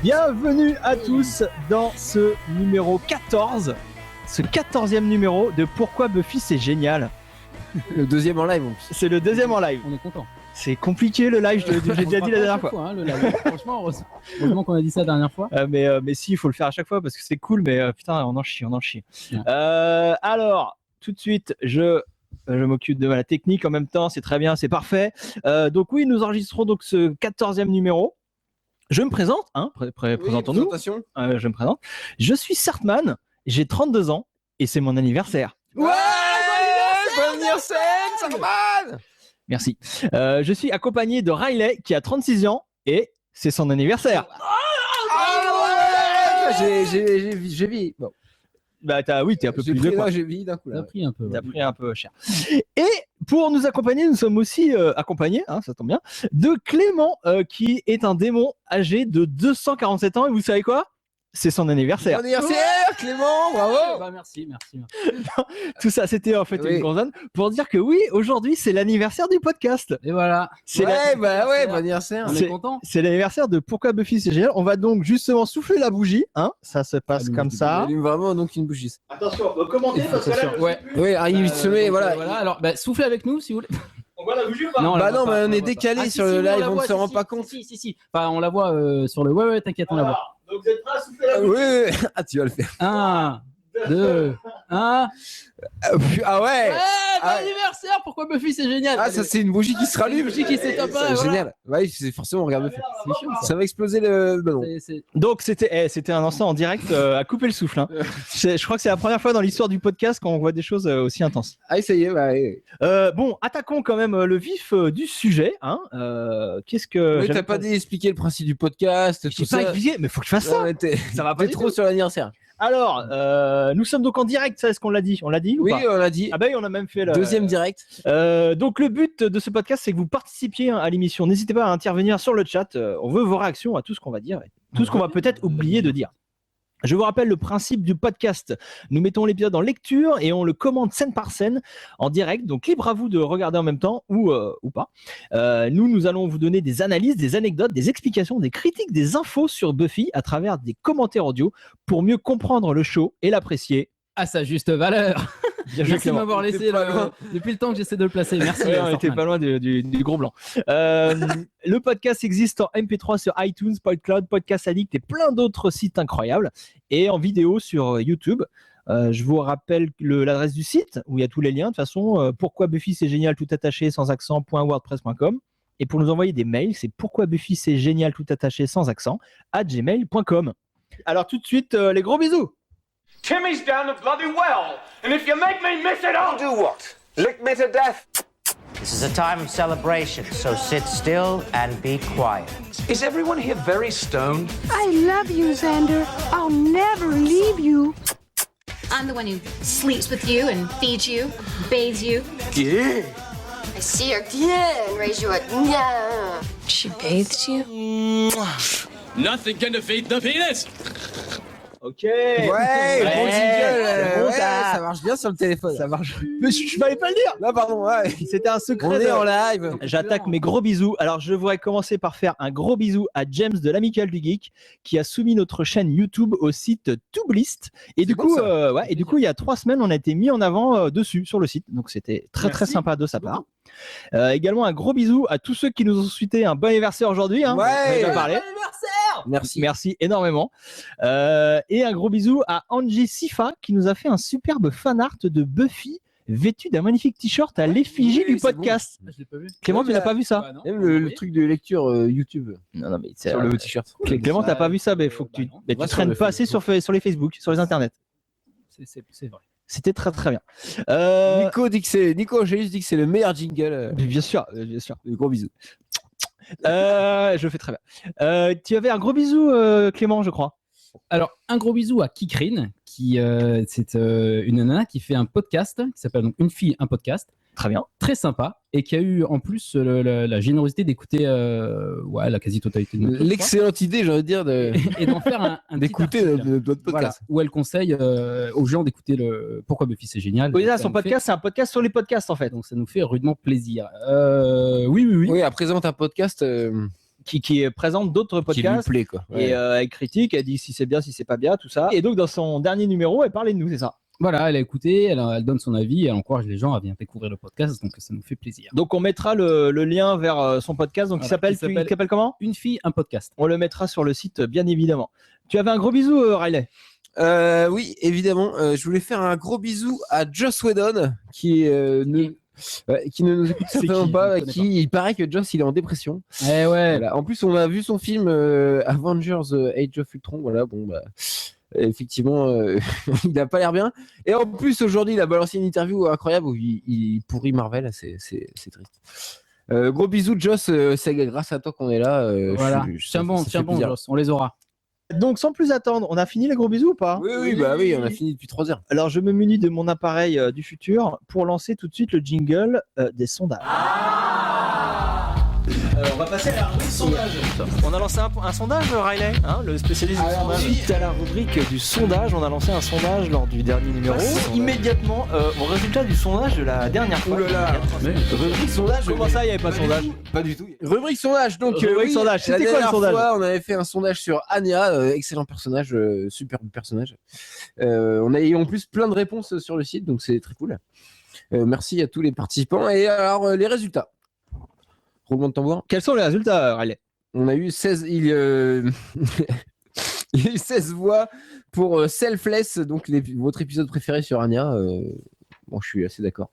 Bienvenue à tous dans ce numéro 14, ce 14e numéro de Pourquoi Buffy c'est génial. Le deuxième en live en plus. C'est le deuxième en live. On est content. C'est compliqué le live, j'ai déjà dit la dernière fois. Le live. Franchement, heureusement qu'on a dit ça la dernière fois. Mais si, il faut le faire à chaque fois parce que c'est cool, mais putain, on en chie. Ouais. Alors, tout de suite, je m'occupe de la technique en même temps, c'est très bien, c'est parfait. Donc oui, nous enregistrons donc ce 14e numéro. Je me présente, hein, présentons-nous. Je me présente. Je suis Sartman, j'ai 32 ans et c'est mon anniversaire. Ouais, bon anniversaire, Sartman. Merci. Je suis accompagné de Riley qui a 36 ans et c'est son anniversaire. J'ai vu. Bon. Bah t'es un peu plus vieux. J'ai vu d'un coup. T'as pris un peu. T'as pris un peu cher. Et pour nous accompagner, nous sommes aussi accompagnés, hein, ça tombe bien, de Clément qui est un démon âgé de 247 ans et vous savez quoi ? C'est son anniversaire. Bon anniversaire, Clément, bravo. Bah, merci. Tout ça, c'était en fait une gonzane pour dire que oui, aujourd'hui, c'est l'anniversaire du podcast. Et voilà. C'est bon anniversaire. On est content. C'est l'anniversaire de Pourquoi Buffy c'est génial. On va donc justement souffler la bougie, hein. Ça se passe comme ça. Il allume vraiment donc une bougie. Attention, commentez parce que là, Oui, il se met, voilà. Alors, soufflez avec nous si vous voulez. On voit la bougie ou pas ? Non, mais on est décalé sur le live, on ne se rend pas compte. Si. Enfin, on la voit sur le. Ouais, t'inquiète, on la voit. Donc vous êtes prêts à souffler la bougie ? Oui. Ah, tu vas le faire. 1, 2, 1. Ah ouais. Bon anniversaire, pourquoi Buffy c'est génial. Ah, ça c'est une bougie qui se rallume. Une bougie qui s'éteint pas. C'est génial. Ouais, c'est forcément on regarde Buffy. C'est chiant, Ça va exploser le ballon. Donc c'était un instant en direct à couper le souffle. Hein. Je crois que c'est la première fois dans l'histoire du podcast qu'on voit des choses aussi intenses. Ah, ça y est. Bon, attaquons quand même le vif du sujet. Hein. Qu'est-ce que t'as pas expliqué le principe du podcast, tout j'ai ça. pas expliqué, mais faut que je fasse ça. Ça va pas T'es trop sur l'anniversaire. Alors, nous sommes donc en direct, ça est-ce qu'on l'a dit ? On l'a dit ou Oui, pas ? on l'a dit. Ah bah oui, on a même fait le deuxième direct. Donc le but de ce podcast, c'est que vous participiez à l'émission. N'hésitez pas à intervenir sur le chat. On veut vos réactions à tout ce qu'on va dire, et tout ce qu'on va peut-être oublier de dire. Je vous rappelle le principe du podcast. Nous mettons l'épisode en lecture et on le commente scène par scène en direct. Donc libre à vous de regarder en même temps ou pas. Nous allons vous donner des analyses, des anecdotes, des explications, des critiques, des infos sur Buffy à travers des commentaires audio pour mieux comprendre le show et l'apprécier à sa juste valeur. Merci de m'avoir laissé depuis le temps que j'essaie de le placer. Merci. On était pas loin du gros blanc. Le podcast existe en MP3 sur iTunes, PodCloud, Podcast Addict et plein d'autres sites incroyables. Et en vidéo sur YouTube. Je vous rappelle l'adresse du site où il y a tous les liens. De toute façon, pourquoi Buffy c'est génial tout attaché sans accent.wordpress.com. Et pour nous envoyer des mails, c'est pourquoi Buffy c'est génial tout attaché sans accent @gmail.com. Alors tout de suite, les gros bisous. Timmy's down the bloody well, and if you make me miss it, I'll do what? Lick me to death? This is a time of celebration, so sit still and be quiet. Is everyone here very stoned? I love you, Xander. I'll never leave you. I'm the one who sleeps with you and feeds you, bathes you. Yeah. I see her and raise you a yeah. She bathes you? Nothing can defeat the penis! Ok. Ouais, bon jingle. Bon, ça marche bien sur le téléphone. Ça marche. Mais je m'allais pas le dire. Là, pardon. Ouais. C'était un secret. On est en live. J'attaque mes gros bisous. Alors, je voudrais commencer par faire un gros bisou à James de l'Amicale du Geek qui a soumis notre chaîne YouTube au site Tooblist. Et du coup, il y a 3 semaines, on a été mis en avant dessus sur le site. Donc, c'était très sympa de sa part. Également un gros bisou à tous ceux qui nous ont souhaité un bon anniversaire aujourd'hui. Hein, ouais. Bon anniversaire. Merci énormément. Et un gros bisou à Angie Sifa qui nous a fait un superbe fan art de Buffy vêtue d'un magnifique t-shirt à l'effigie du podcast. Bon. Je l'ai pas vu. Clément, tu n'as pas vu ça? Bah, Même le truc de lecture YouTube. Non, mais c'est sur le t-shirt. Clément, t'as pas vu ça? Mais faut que tu traînes pas assez sur les Facebook, sur les internets. C'est vrai. C'était très bien. Nico, j'ai juste dit que c'est le meilleur jingle. Bien sûr. Gros bisous. Je fais très bien. Tu avais un gros bisou, Clément, je crois. Alors, un gros bisou à Kikrine, qui c'est une nana qui fait un podcast qui s'appelle donc Une fille, un podcast. Très bien. Très sympa. Et qui a eu en plus la générosité d'écouter la quasi-totalité de notre l'excellente idée, j'ai envie de dire, et d'en faire d'écouter notre podcast. Voilà, où elle conseille aux gens d'écouter Pourquoi Buffy c'est génial. Oui, là, son podcast, c'est un podcast sur les podcasts en fait. Donc ça nous fait rudement plaisir. Oui. Oui, elle présente un podcast qui présente d'autres Qui lui podcasts. plaît, quoi. Et elle critique, elle dit si c'est bien, si c'est pas bien, tout ça. Et donc dans son dernier numéro, elle parlait de nous, c'est ça. Voilà, elle a écouté, elle donne son avis, elle encourage les gens à venir découvrir le podcast, donc ça nous fait plaisir. Donc on mettra le lien vers son podcast, donc Voilà, il s'appelle comment? Une fille, un podcast. On le mettra sur le site, bien évidemment. Tu avais un gros bisou, Riley. Oui, évidemment. Je voulais faire un gros bisou à Joss Whedon qui ne nous écoute C'est certainement qui pas. Je connais Il paraît que Joss il est en dépression. Eh ouais. Voilà. En plus, on a vu son film Avengers Age of Ultron. Voilà, bon bah. Effectivement, il n'a pas l'air bien. Et en plus, aujourd'hui, il a balancé une interview incroyable où il pourrit Marvel. C'est triste. Gros bisous, Joss. C'est grâce à toi qu'on est là. Voilà. ça Tiens fait bon, plaisir. Joss, on les aura. Donc sans plus attendre, on a fini les gros bisous ou pas? Oui, on a fini depuis 3 heures. Alors je me munis de mon appareil du futur pour lancer tout de suite le jingle des sondages. On va passer à la rubrique sondage. On a lancé un sondage, Riley, hein, le spécialiste du sondage. Suite à la rubrique du sondage, on a lancé un sondage lors du dernier numéro. Immédiatement au résultat du sondage de la dernière fois. Ouh là là. Rubrique sondage. Comment ça, il n'y avait pas de sondage? Pas du tout. Rubrique sondage. Donc, Rubrique sondage. la C'était quoi le dernière sondage? fois, on avait fait un sondage sur Anya, excellent personnage, superbe personnage. On a eu en plus plein de réponses sur le site, donc c'est très cool. Merci à tous les participants. Et alors, les résultats. Roulement de tambour. Quels sont les résultats, Riley? On a eu 16. Il y a eu 16 voix pour Selfless, donc votre épisode préféré sur Anya. Bon, je suis assez d'accord.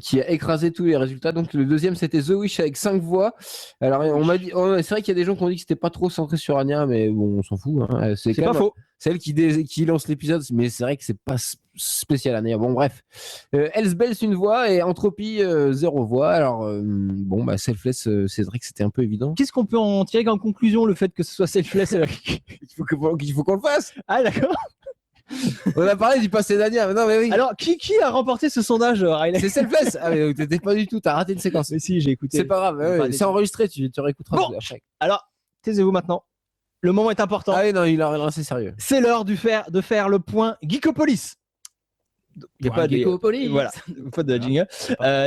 Qui a écrasé tous les résultats. Donc le deuxième c'était The Wish avec 5 voix. Alors on m'a dit, c'est vrai qu'il y a des gens qui ont dit que c'était pas trop centré sur Anya, mais bon on s'en fout. Hein. C'est pas faux. C'est elle qui lance l'épisode, mais c'est vrai que c'est pas spécial Anya. Bon bref. Elsbels une voix et Entropie 0 voix. Alors bon bah Selfless, c'est vrai que c'était un peu évident. Qu'est-ce qu'on peut en tirer comme conclusion, le fait que ce soit Selfless? Il faut qu'on le fasse. Ah d'accord. On a parlé du passé d'Anya. Non mais oui. Alors qui a remporté ce sondage, Riley? C'est Selfless. Ah mais t'étais pas du tout. T'as raté une séquence. Mais si, j'ai écouté. C'est pas grave. Ouais, c'est enregistré. Tu réécouteras Bon. à chaque. Alors, taisez-vous maintenant. Le moment est important. Ah oui, non, il a lancé sérieux. C'est l'heure de faire le point Geekopolis. Il y a pas de Geekopolis. Voilà, pas de jingle.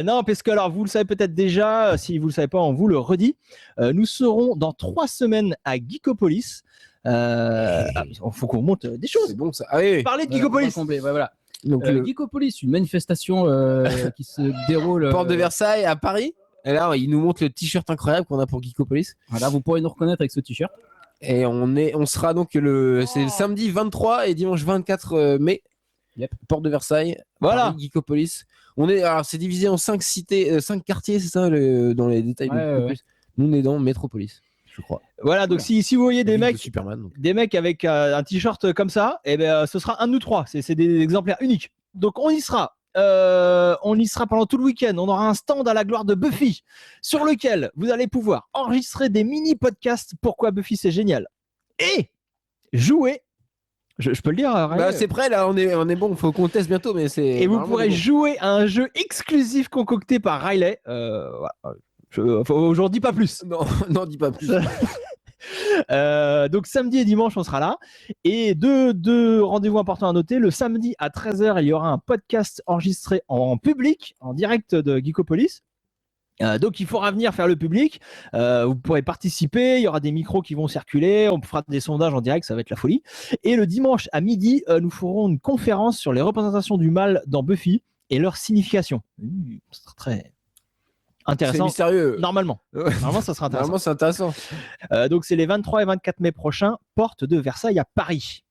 Non, parce que alors vous le savez peut-être déjà, si vous le savez pas, on vous le redit. Nous serons dans 3 semaines à Geekopolis. Il faut qu'on remonte des choses. C'est bon ça. Ah oui. Parlez de Voilà, Geekopolis. on va combler, ouais, voilà. Donc Geekopolis, une manifestation qui se déroule. Porte de Versailles à Paris. Et là, il nous montre le t-shirt incroyable qu'on a pour Geekopolis. Voilà, vous pourrez nous reconnaître avec ce t-shirt. Et on sera donc c'est le samedi 23 et dimanche 24 mai. Yep. Porte de Versailles. Voilà. Paris, Geekopolis. Alors c'est divisé en 5 cités, 5 quartiers, c'est ça, dans les détails. Ouais, de Geekopolis. Nous, on est dans Métropolis, je crois. Voilà, donc si vous voyez des Ville de mecs, Superman. Donc. des mecs avec un t-shirt comme ça, et ben ce sera un de nous 3. C'est des exemplaires uniques. Donc on y sera. On y sera pendant tout le week-end. On aura un stand à la gloire de Buffy sur lequel vous allez pouvoir enregistrer des mini-podcasts. Pourquoi Buffy c'est génial. Et jouer. Je peux le dire, Riley. Bah, c'est prêt là, on est bon. Faut qu'on teste bientôt, mais c'est. Et vous vraiment pourrez bon. jouer à un jeu exclusif concocté par Riley. Voilà. Aujourd'hui pas plus. Non, dis pas plus. Donc samedi et dimanche on sera là et deux rendez-vous importants à noter. Le samedi à 13h il y aura un podcast enregistré en public en direct de Geekopolis. Donc il faudra venir faire le public, vous pourrez participer, il y aura des micros qui vont circuler, on fera des sondages en direct, ça va être la folie. Et le dimanche à midi nous ferons une conférence sur les représentations du mal dans Buffy et leur signification. Ce sera très C'est intéressant. mystérieux. Normalement Ouais. ça sera intéressant. Normalement, c'est intéressant. Donc c'est les 23 et 24 mai prochains, porte de Versailles à Paris.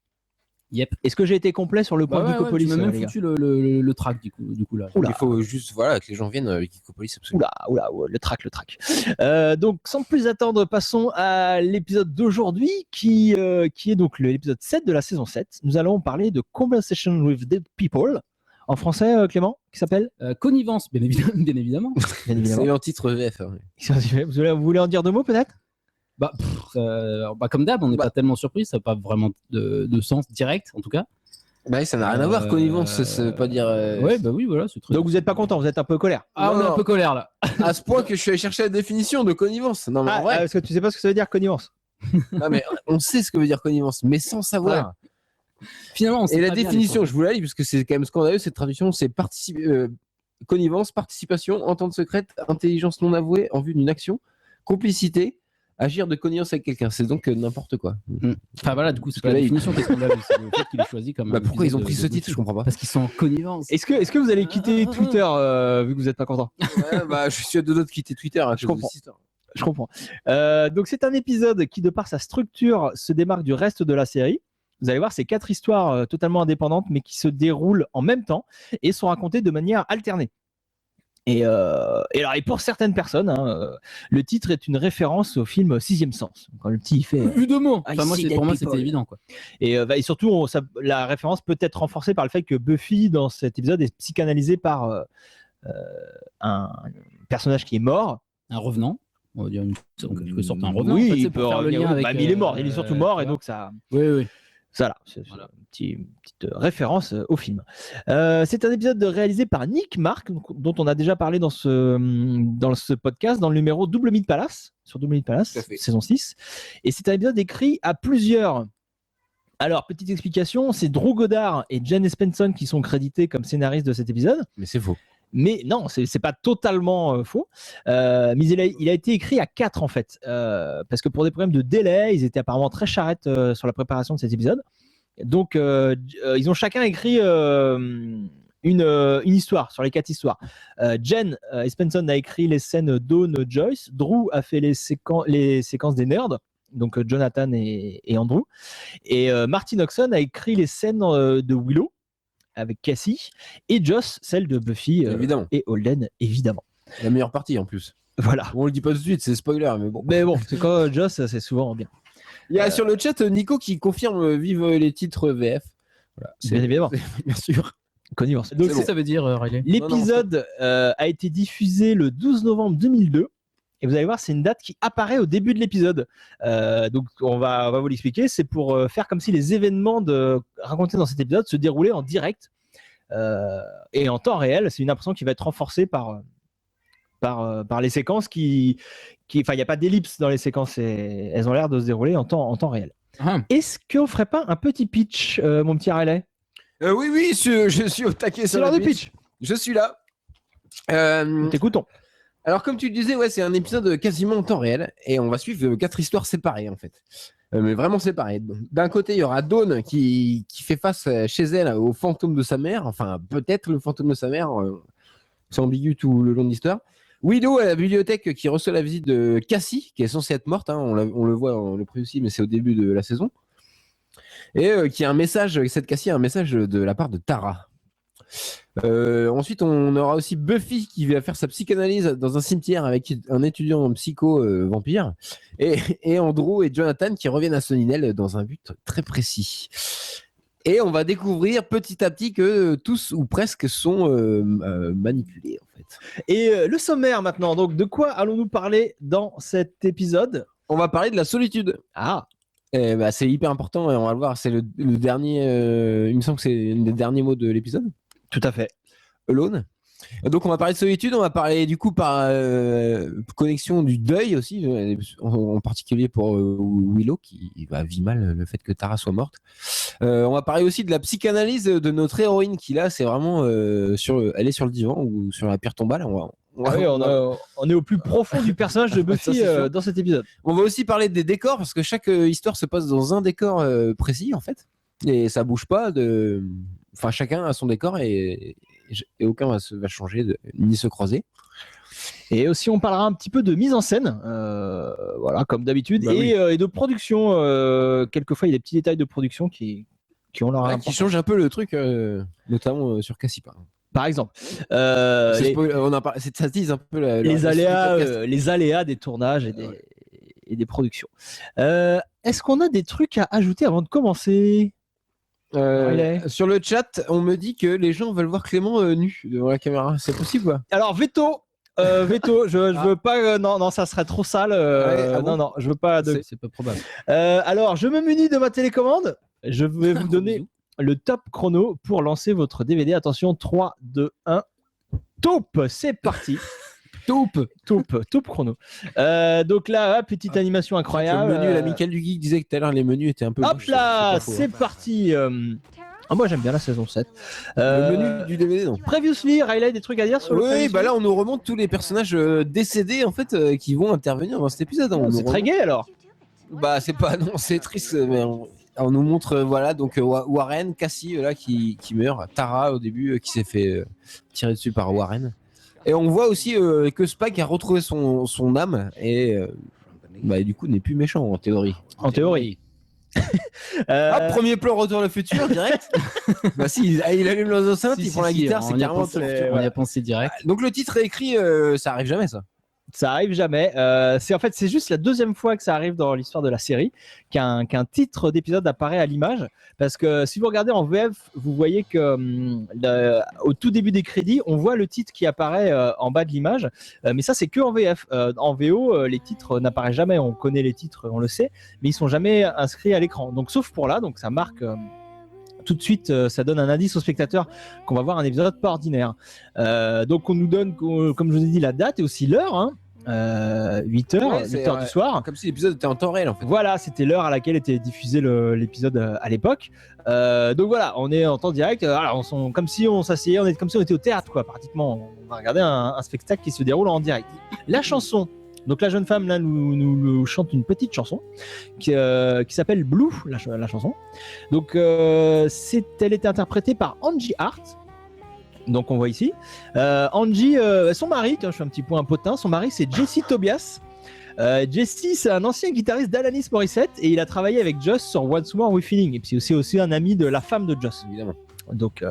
Yep. Est-ce que j'ai été complet sur le point Ouais, Geekopolis, tu m'as même les gars? foutu le track du coup là. Oula. Il faut juste que les gens viennent avec Geekopolis, absolument. Oula, le track. Donc sans plus attendre, passons à l'épisode d'aujourd'hui qui est donc l'épisode 7 de la saison 7. Nous allons parler de Conversation with Dead People. En français, Clément, qui s'appelle Connivence, bien évidemment. Bien évidemment. C'est en titre VF. Hein. Vous voulez en dire 2 mots peut-être? Comme d'hab, on n'est pas tellement surpris, ça n'a pas vraiment de sens direct en tout cas. Bah, ça n'a rien à voir, connivence, ça veut pas dire. Ouais, bah oui, voilà, c'est très. Donc vous n'êtes pas content, vous êtes un peu colère. Ah, on est un peu colère là. À ce point que je suis allé chercher la définition de connivence. Non, mais en vrai. Parce que tu sais pas ce que ça veut dire connivence. Non, mais on sait ce que veut dire connivence, mais sans savoir. Finalement, on sait Et la pas bien, définition, les je vous la lis parce que c'est quand même scandaleux cette traduction, c'est connivence, participation, entente secrète, intelligence non avouée en vue d'une action, complicité, agir de connivence avec quelqu'un. C'est donc n'importe quoi. Enfin voilà, du coup, c'est Parce pas que la là, définition qui est scandaleuse, c'est le fait qu'il ait choisi comme. Bah, un pourquoi ils ont épisode pris de ce titre? Buffy. Je comprends pas. Parce qu'ils sont en connivence. Est-ce que vous allez quitter Twitter vu que vous n'êtes pas content? Ouais, bah, je suis à deux doigts de quitter Twitter. À Je cause de comprends. cette histoire. Je comprends. Donc c'est un épisode qui, de par sa structure, se démarque du reste de la série. Vous allez voir, c'est 4 histoires totalement indépendantes, mais qui se déroulent en même temps et sont racontées de manière alternée. Et pour certaines personnes, le titre est une référence au film Sixième Sens. Quand le petit il fait. Évidemment. I Enfin, moi, see pour moi, dead c'était people. évident, quoi. Et surtout, la référence peut être renforcée par le fait que Buffy, dans cet épisode, est psychanalysée par un personnage qui est mort. Un revenant. On va dire en quelque sorte un revenant. Oui, en fait, c'est il peut pour faire le lien avec. mais il est mort, il est surtout mort, et voilà. donc ça. Oui. Voilà, c'est Voilà. une petite référence au film. C'est un épisode réalisé par Nick Mark, dont on a déjà parlé dans ce podcast, dans le numéro Double Meat Palace, sur Double Meat Palace, Tout à fait. saison 6. Et c'est un épisode écrit à plusieurs. Alors, petite explication, c'est Drew Goddard et Jen Espenson qui sont crédités comme scénaristes de cet épisode. Mais c'est faux. Mais non, c'est pas totalement faux. Mais il a été écrit à 4 en fait, parce que pour des problèmes de délai, ils étaient apparemment très charrettes sur la préparation de cet épisode. Donc, ils ont chacun écrit une histoire sur les 4 histoires. Jen Espenson a écrit les scènes Dawn Joyce. Drew a fait les séquences des nerds, donc Jonathan et Andrew. Et Martin Oxon a écrit les scènes de Willow avec Cassie, et Joss, celle de Buffy Évidemment. et Holden, évidemment. La meilleure partie en plus. Voilà. Bon, on le dit pas tout de suite, c'est spoiler, mais bon. Mais bon, c'est quand Joss, c'est souvent bien. Il y a sur le chat Nico qui confirme vive les titres VF. Voilà, Bien évidemment. bien sûr. Connivence. Donc, Qu'est-ce que ça veut dire, Riley? l'épisode a été diffusé le 12 novembre 2002. Et vous allez voir, c'est une date qui apparaît au début de l'épisode. Donc, on va vous l'expliquer. C'est pour faire comme si les événements racontés dans cet épisode se déroulaient en direct et en temps réel. C'est une impression qui va être renforcée par les séquences enfin, il n'y a pas d'ellipse dans les séquences et elles ont l'air de se dérouler en temps réel. Ah. Est-ce qu'on ferait pas un petit pitch, mon petit Riley? Oui, je suis au taquet C'est sur l'heure le de pitch. Je suis là. T'écoutons. Alors, comme tu le disais, ouais, c'est un épisode quasiment en temps réel et on va suivre 4 histoires séparées en fait. Mais vraiment séparées. D'un côté, il y aura Dawn qui fait face chez elle au fantôme de sa mère. Enfin, peut-être le fantôme de sa mère. C'est ambigu tout le long de l'histoire. Willow à la bibliothèque qui reçoit la visite de Cassie, qui est censée être morte. On le voit, on le prévient aussi, mais c'est au début de la saison. Et qui a un message, cette Cassie a un message de la part de Tara. Ensuite, on aura aussi Buffy qui va faire sa psychanalyse dans un cimetière avec un étudiant psycho vampire, et Andrew et Jonathan qui reviennent à Sunnydale dans un but très précis. Et on va découvrir petit à petit que tous ou presque sont manipulés en fait. Et le sommaire maintenant. Donc, de quoi allons-nous parler dans cet épisode? On va parler de la solitude. Ah, C'est hyper important et on va le voir. C'est le dernier. Il me semble que c'est un des derniers mots de l'épisode. tout à fait. Alone. Donc on va parler de solitude, on va parler du coup par connexion du deuil aussi, en particulier pour Willow qui vit mal le fait que Tara soit morte. On va parler aussi de la psychanalyse de notre héroïne qui là c'est vraiment elle est sur le divan ou sur la pierre tombale. On est au plus profond du personnage de Buffy Ça, c'est sûr. dans cet épisode. On va aussi parler des décors parce que chaque histoire se passe dans un décor précis en fait et ça bouge pas enfin chacun a son décor et aucun va changer ni se croiser. Et aussi, on parlera un petit peu de mise en scène, voilà, comme d'habitude, Bah oui. et de production. Quelquefois, il y a des petits détails de production qui ont leur Qui importance. change un peu le truc, notamment sur Cassie Par exemple, ça tease un peu les aléas. aléas des tournages et des productions. Est-ce qu'on a des trucs à ajouter avant de commencer? Sur le chat, on me dit que les gens veulent voir Clément nu devant la caméra. C'est possible ou pas? Alors, veto, je veux pas. Non, ça serait trop sale. Ah bon non, je veux pas. C'est pas probable. Alors, je me munis de ma télécommande. Je vais vous donner Bisous. le top chrono pour lancer votre DVD. Attention, 3, 2, 1. Top, c'est parti. Top chrono. Donc là, petite animation incroyable. Le menu, la Michael du Geek disait que tout à l'heure les menus étaient un peu. Hop louches, là, pas faux, c'est hein. parti. Ah, moi j'aime bien la saison 7. Le menu du DVD, non. Previously, Riley, des trucs à dire sur le Oui, Previously bah là on nous remonte tous les personnages décédés en fait qui vont intervenir dans cet épisode. On C'est nous très gay alors. Bah c'est pas non, c'est triste mais on nous montre voilà donc Warren, Cassie là qui meurt, Tara au début qui s'est fait tirer dessus par Warren. Et on voit aussi que Spike a retrouvé son âme et bah du coup n'est plus méchant en théorie. En théorie. Premier plan Retour vers le futur direct. Bah si, il allume l'enceinte, il prend la guitare, c'est carrément Retour vers le futur. On y a pensé direct. Donc le titre est écrit, ça arrive jamais ça. Ça arrive jamais. C'est juste la deuxième fois que ça arrive dans l'histoire de la série qu'un titre d'épisode apparaît à l'image. Parce que si vous regardez en VF, vous voyez que au tout début des crédits, on voit le titre qui apparaît en bas de l'image. Mais ça, c'est que en VF. En VO, les titres n'apparaissent jamais. On connaît les titres, on le sait, mais ils sont jamais inscrits à l'écran. Donc, sauf pour là, donc ça marque. Tout de suite, ça donne un indice au spectateur qu'on va voir un épisode pas ordinaire. Donc on nous donne, comme je vous ai dit, la date et aussi l'heure. 8h, 8h du soir. Comme si l'épisode était en temps réel en fait. Voilà, c'était l'heure à laquelle était diffusé l'épisode à l'époque. Donc voilà, on est en temps direct. Alors, comme si on s'asseyait, comme si on était au théâtre, quoi, pratiquement. On va regarder un spectacle qui se déroule en direct. La chanson. Donc la jeune femme là nous chante une petite chanson qui s'appelle Blue, la chanson. Donc elle était interprétée par Angie Hart. Donc on voit ici Angie, son mari, tiens, je fais un petit point potin, son mari c'est Jesse Tobias. Jesse c'est un ancien guitariste d'Alanis Morissette et il a travaillé avec Joss sur What's More We Feeling et puis c'est aussi un ami de la femme de Joss évidemment. Donc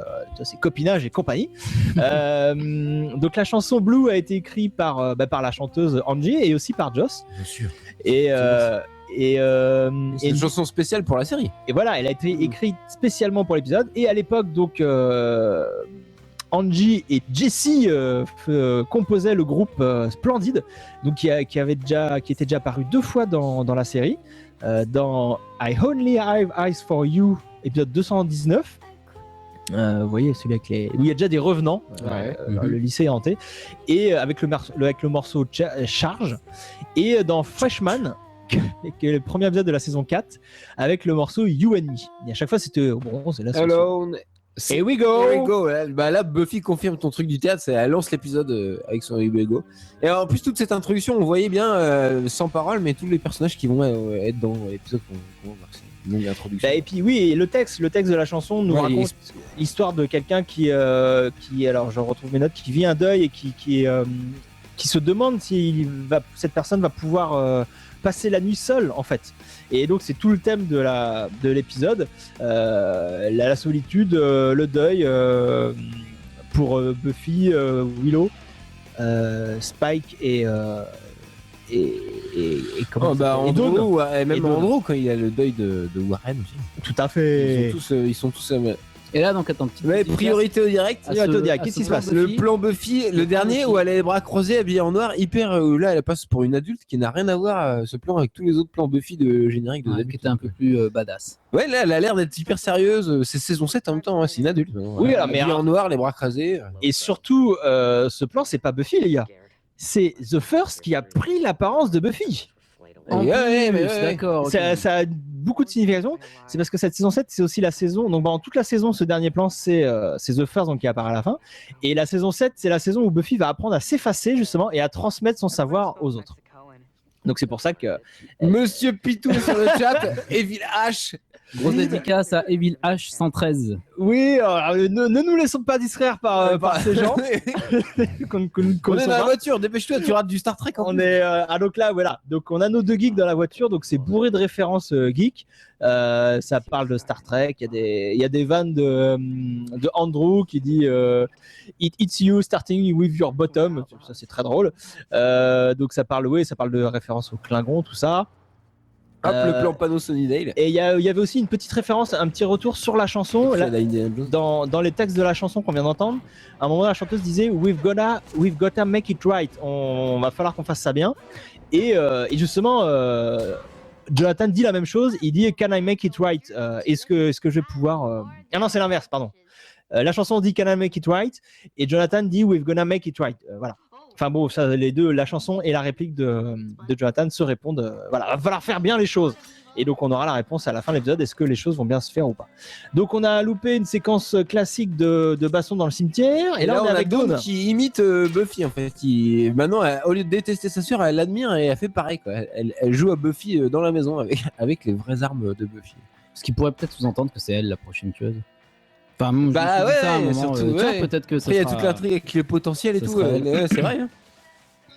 c'est copinage et compagnie. Donc la chanson Blue a été écrite par la chanteuse Angie et aussi par Joss. Bien sûr. Et c'est une chanson spéciale pour la série. Et voilà, elle a été écrite spécialement pour l'épisode. Et à l'époque, donc Angie et Jesse composaient le groupe Splendid, donc qui était déjà apparu 2 fois dans la série. Dans I Only Have Eyes for You, épisode 219. Vous voyez celui où il y a déjà des revenants, le lycée est hanté, et avec le morceau Charge, et dans Freshman, qui est le premier épisode de la saison 4, avec le morceau You and Me. Et à chaque fois c'était c'est là. Alone. Here we go. Here we go. Bah là, Buffy confirme ton truc du théâtre, elle lance l'épisode avec son Here we go. Et en plus toute cette introduction, on voyait bien sans parole, mais tous les personnages qui vont être dans l'épisode qu'on va voir. Et puis oui, le texte de la chanson nous raconte l'histoire de quelqu'un qui alors je retrouve mes notes, qui vit un deuil et qui se demande si cette personne va pouvoir passer la nuit seule en fait. Et donc c'est tout le thème de l'épisode, la solitude, le deuil pour Buffy, Willow, Spike et comment Andrew, et même Andrew quand il a le deuil de Warren aussi. Tout à fait. Ils sont tous et là donc attends, priorité au direct. Qu'est-ce qui se passe? Le plan Buffy, le dernier où elle a les bras croisés, habillée en noir, hyper là elle passe pour une adulte qui n'a rien à voir ce plan avec tous les autres plans Buffy de générique de qui était un peu plus badass. Ouais, là elle a l'air d'être hyper sérieuse, c'est saison 7 en même temps, c'est une adulte. Oui, alors, mais habillée en noir, les bras croisés. Et surtout ce plan c'est pas Buffy les gars. C'est The First qui a pris l'apparence de Buffy. D'accord. Ça a beaucoup de signification. C'est parce que cette saison 7, c'est aussi la saison. Donc, pendant toute la saison, ce dernier plan, c'est The First donc, qui apparaît à la fin. Et la saison 7, c'est la saison où Buffy va apprendre à s'effacer, justement, et à transmettre son savoir aux autres. Donc, c'est pour ça que. Monsieur Pitou sur le chat, Evil H. Grosse dédicace à Evil H 113. Oui, alors, ne nous laissons pas distraire par ces gens. On est dans la voiture, dépêche-toi, tu rates du Star Trek. On est donc là, voilà. Donc on a nos 2 geeks dans la voiture, donc c'est bourré de références geeks. Ça parle de Star Trek. Il y a des vannes de Andrew qui dit It hits you starting with your bottom. Ça c'est très drôle. Donc ça parle de références au Klingon, tout ça. Hop, le plan panneau Sunnydale. Et il y avait aussi une petite référence, un petit retour sur la chanson. Là, dans les textes de la chanson qu'on vient d'entendre, à un moment la chanteuse disait We've gotta make it right. On va falloir qu'on fasse ça bien. Et justement, Jonathan dit la même chose. Il dit Can I make it right? Est-ce que je vais pouvoir Ah non, c'est l'inverse, pardon. La chanson dit Can I make it right? Et Jonathan dit We've gonna make it right. Voilà. Enfin bon, ça, les deux, la chanson et la réplique de Jonathan se répondent. Voilà, va falloir faire bien les choses. Et donc on aura la réponse à la fin de l'épisode, est-ce que les choses vont bien se faire ou pas. Donc on a loupé une séquence classique de baston dans le cimetière, et là on est avec Dawn qui imite Buffy en fait. Maintenant, au lieu de détester sa sœur, elle l'admire et elle fait pareil quoi. Elle joue à Buffy dans la maison avec les vraies armes de Buffy. Ce qui pourrait peut-être sous-entendre que c'est elle la prochaine tueuse. Enfin, moi, Bah je me suis dit ça à un ouais, moment, surtout, tiens, ouais. peut-être que ça Après, il y a sera- toute l'intrigue avec le potentiel et ça tout. sera- Ouais, c'est vrai. Hein.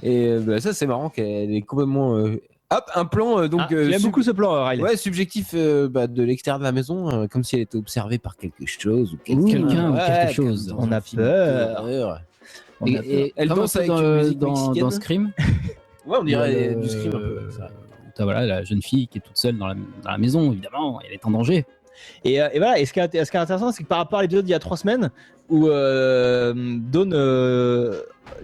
Et ça, c'est marrant qu'elle est complètement. Hop, un plan donc. j'aime beaucoup ce plan, Riley. Ouais, subjectif de l'extérieur de la maison, comme si elle était observée par quelque chose ou Quelqu'un ou Ouais, quelque chose. On dans un a film peur. d'horreur. Et Elle comme danse un peu avec une musique dans mexicaine. Scream. Ouais, on dirait Le- du scream un peu. Ça. T'as voilà, la jeune fille qui est toute seule dans la maison, évidemment, elle est en danger. Et voilà, et ce qui est intéressant, c'est que par rapport à l'épisode d'il y a 3 semaines, où Dawn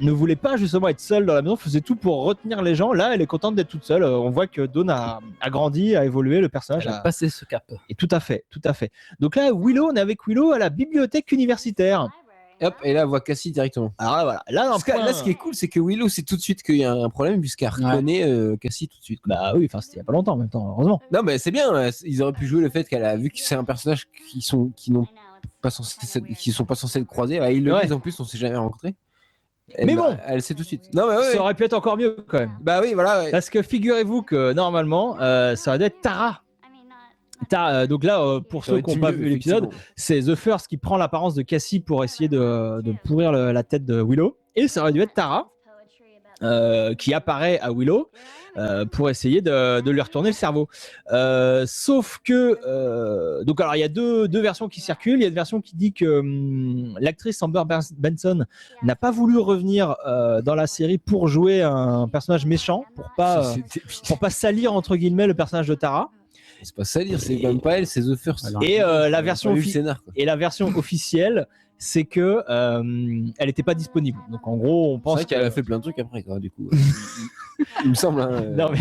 ne voulait pas justement être seule dans la maison, faisait tout pour retenir les gens, là elle est contente d'être toute seule. On voit que Dawn a grandi, a évolué, le personnage Elle a passé ce cap. Et tout à fait. Donc là, Willow, on est avec Willow à la bibliothèque universitaire. Hop, et là, elle voit Cassie directement. Alors là, voilà. Là, Là, ce qui est cool, c'est que Willow sait tout de suite qu'il y a un problème, puisqu'elle reconnaît Cassie tout de suite. Bah oui, enfin, c'était il y a pas longtemps en même temps, heureusement. Non, mais c'est bien. Ils auraient pu jouer le fait qu'elle a vu que c'est un personnage qui sont pas censés être croisés. Ils le disent en plus, on s'est jamais rencontrés. Mais bon, elle sait tout de suite. Non, mais ouais. Ça aurait pu être encore mieux quand même. Bah oui, voilà. Ouais. Parce que figurez-vous que normalement, ça aurait dû être Tara. Donc là, pour ceux qui n'ont pas vu l'épisode, c'est The First qui prend l'apparence de Cassie pour essayer de pourrir la tête de Willow. Et ça aurait dû être Tara qui apparaît à Willow pour essayer de lui retourner le cerveau. Sauf que... donc alors, il y a deux versions qui circulent. Il y a une version qui dit que l'actrice Amber Benson n'a pas voulu revenir dans la série pour jouer un personnage méchant, pour pas salir, entre guillemets, le personnage de Tara. C'est pas salir, c'est même pas elle, c'est The First. Et la version scénar, officielle, c'est que elle n'était pas disponible. Donc en gros, on pense c'est vrai qu'elle a fait plein de trucs après, quoi, du coup. Il me semble. Hein, non mais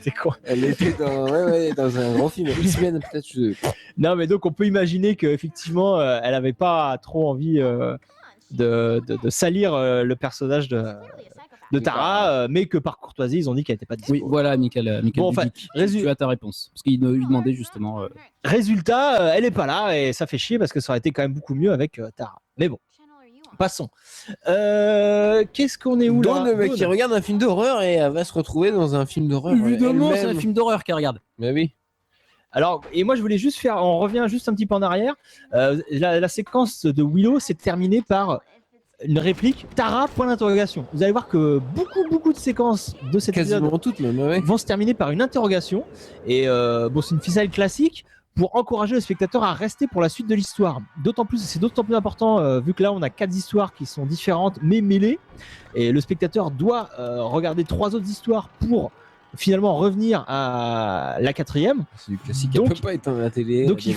c'est quoi? Elle était dans un grand film X-Men peut-être. Non mais donc on peut imaginer qu'effectivement, elle n'avait pas trop envie de salir le personnage de Tara, mais que par courtoisie, ils ont dit qu'elle n'était pas disponible. Oui, voilà, Michael Bon, enfin, tu as ta réponse. Parce qu'il lui demandait justement. Résultat, elle n'est pas là et ça fait chier parce que ça aurait été quand même beaucoup mieux avec Tara. Mais bon, passons. Qu'est-ce qu'on est où là? Dawn, le mec qui regarde un film d'horreur et elle va se retrouver dans un film d'horreur. Évidemment, c'est un film d'horreur qu'elle regarde. Mais oui. Alors, et moi je voulais juste faire, on revient juste un petit peu en arrière. La séquence de Willow s'est terminée par une réplique Tara, point d'interrogation. Vous allez voir que beaucoup de séquences de cet épisode vont se terminer par une interrogation. Et bon, c'est une ficelle classique pour encourager le spectateur à rester pour la suite de l'histoire. C'est d'autant plus important vu que là on a 4 histoires qui sont différentes mais mêlées. Et le spectateur doit regarder 3 autres histoires pour finalement revenir à la 4e. C'est du classique, elle peut pas éteindre la télé. Donc il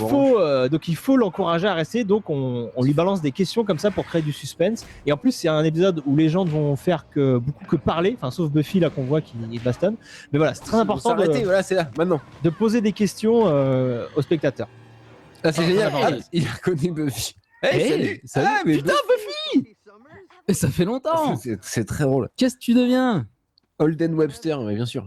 faut l'encourager à rester. Donc on lui balance des questions comme ça pour créer du suspense. Et en plus c'est un épisode où les gens ne vont faire beaucoup que parler, enfin sauf Buffy là qu'on voit qui bastonne. Mais voilà, c'est très important voilà, c'est là maintenant de poser des questions aux spectateurs. Ah, c'est génial. Il a connu Buffy. Salut. Ah, mais putain, Buffy. Et ça fait longtemps. C'est très drôle. Qu'est-ce que tu deviens? Holden Webster, mais bien sûr.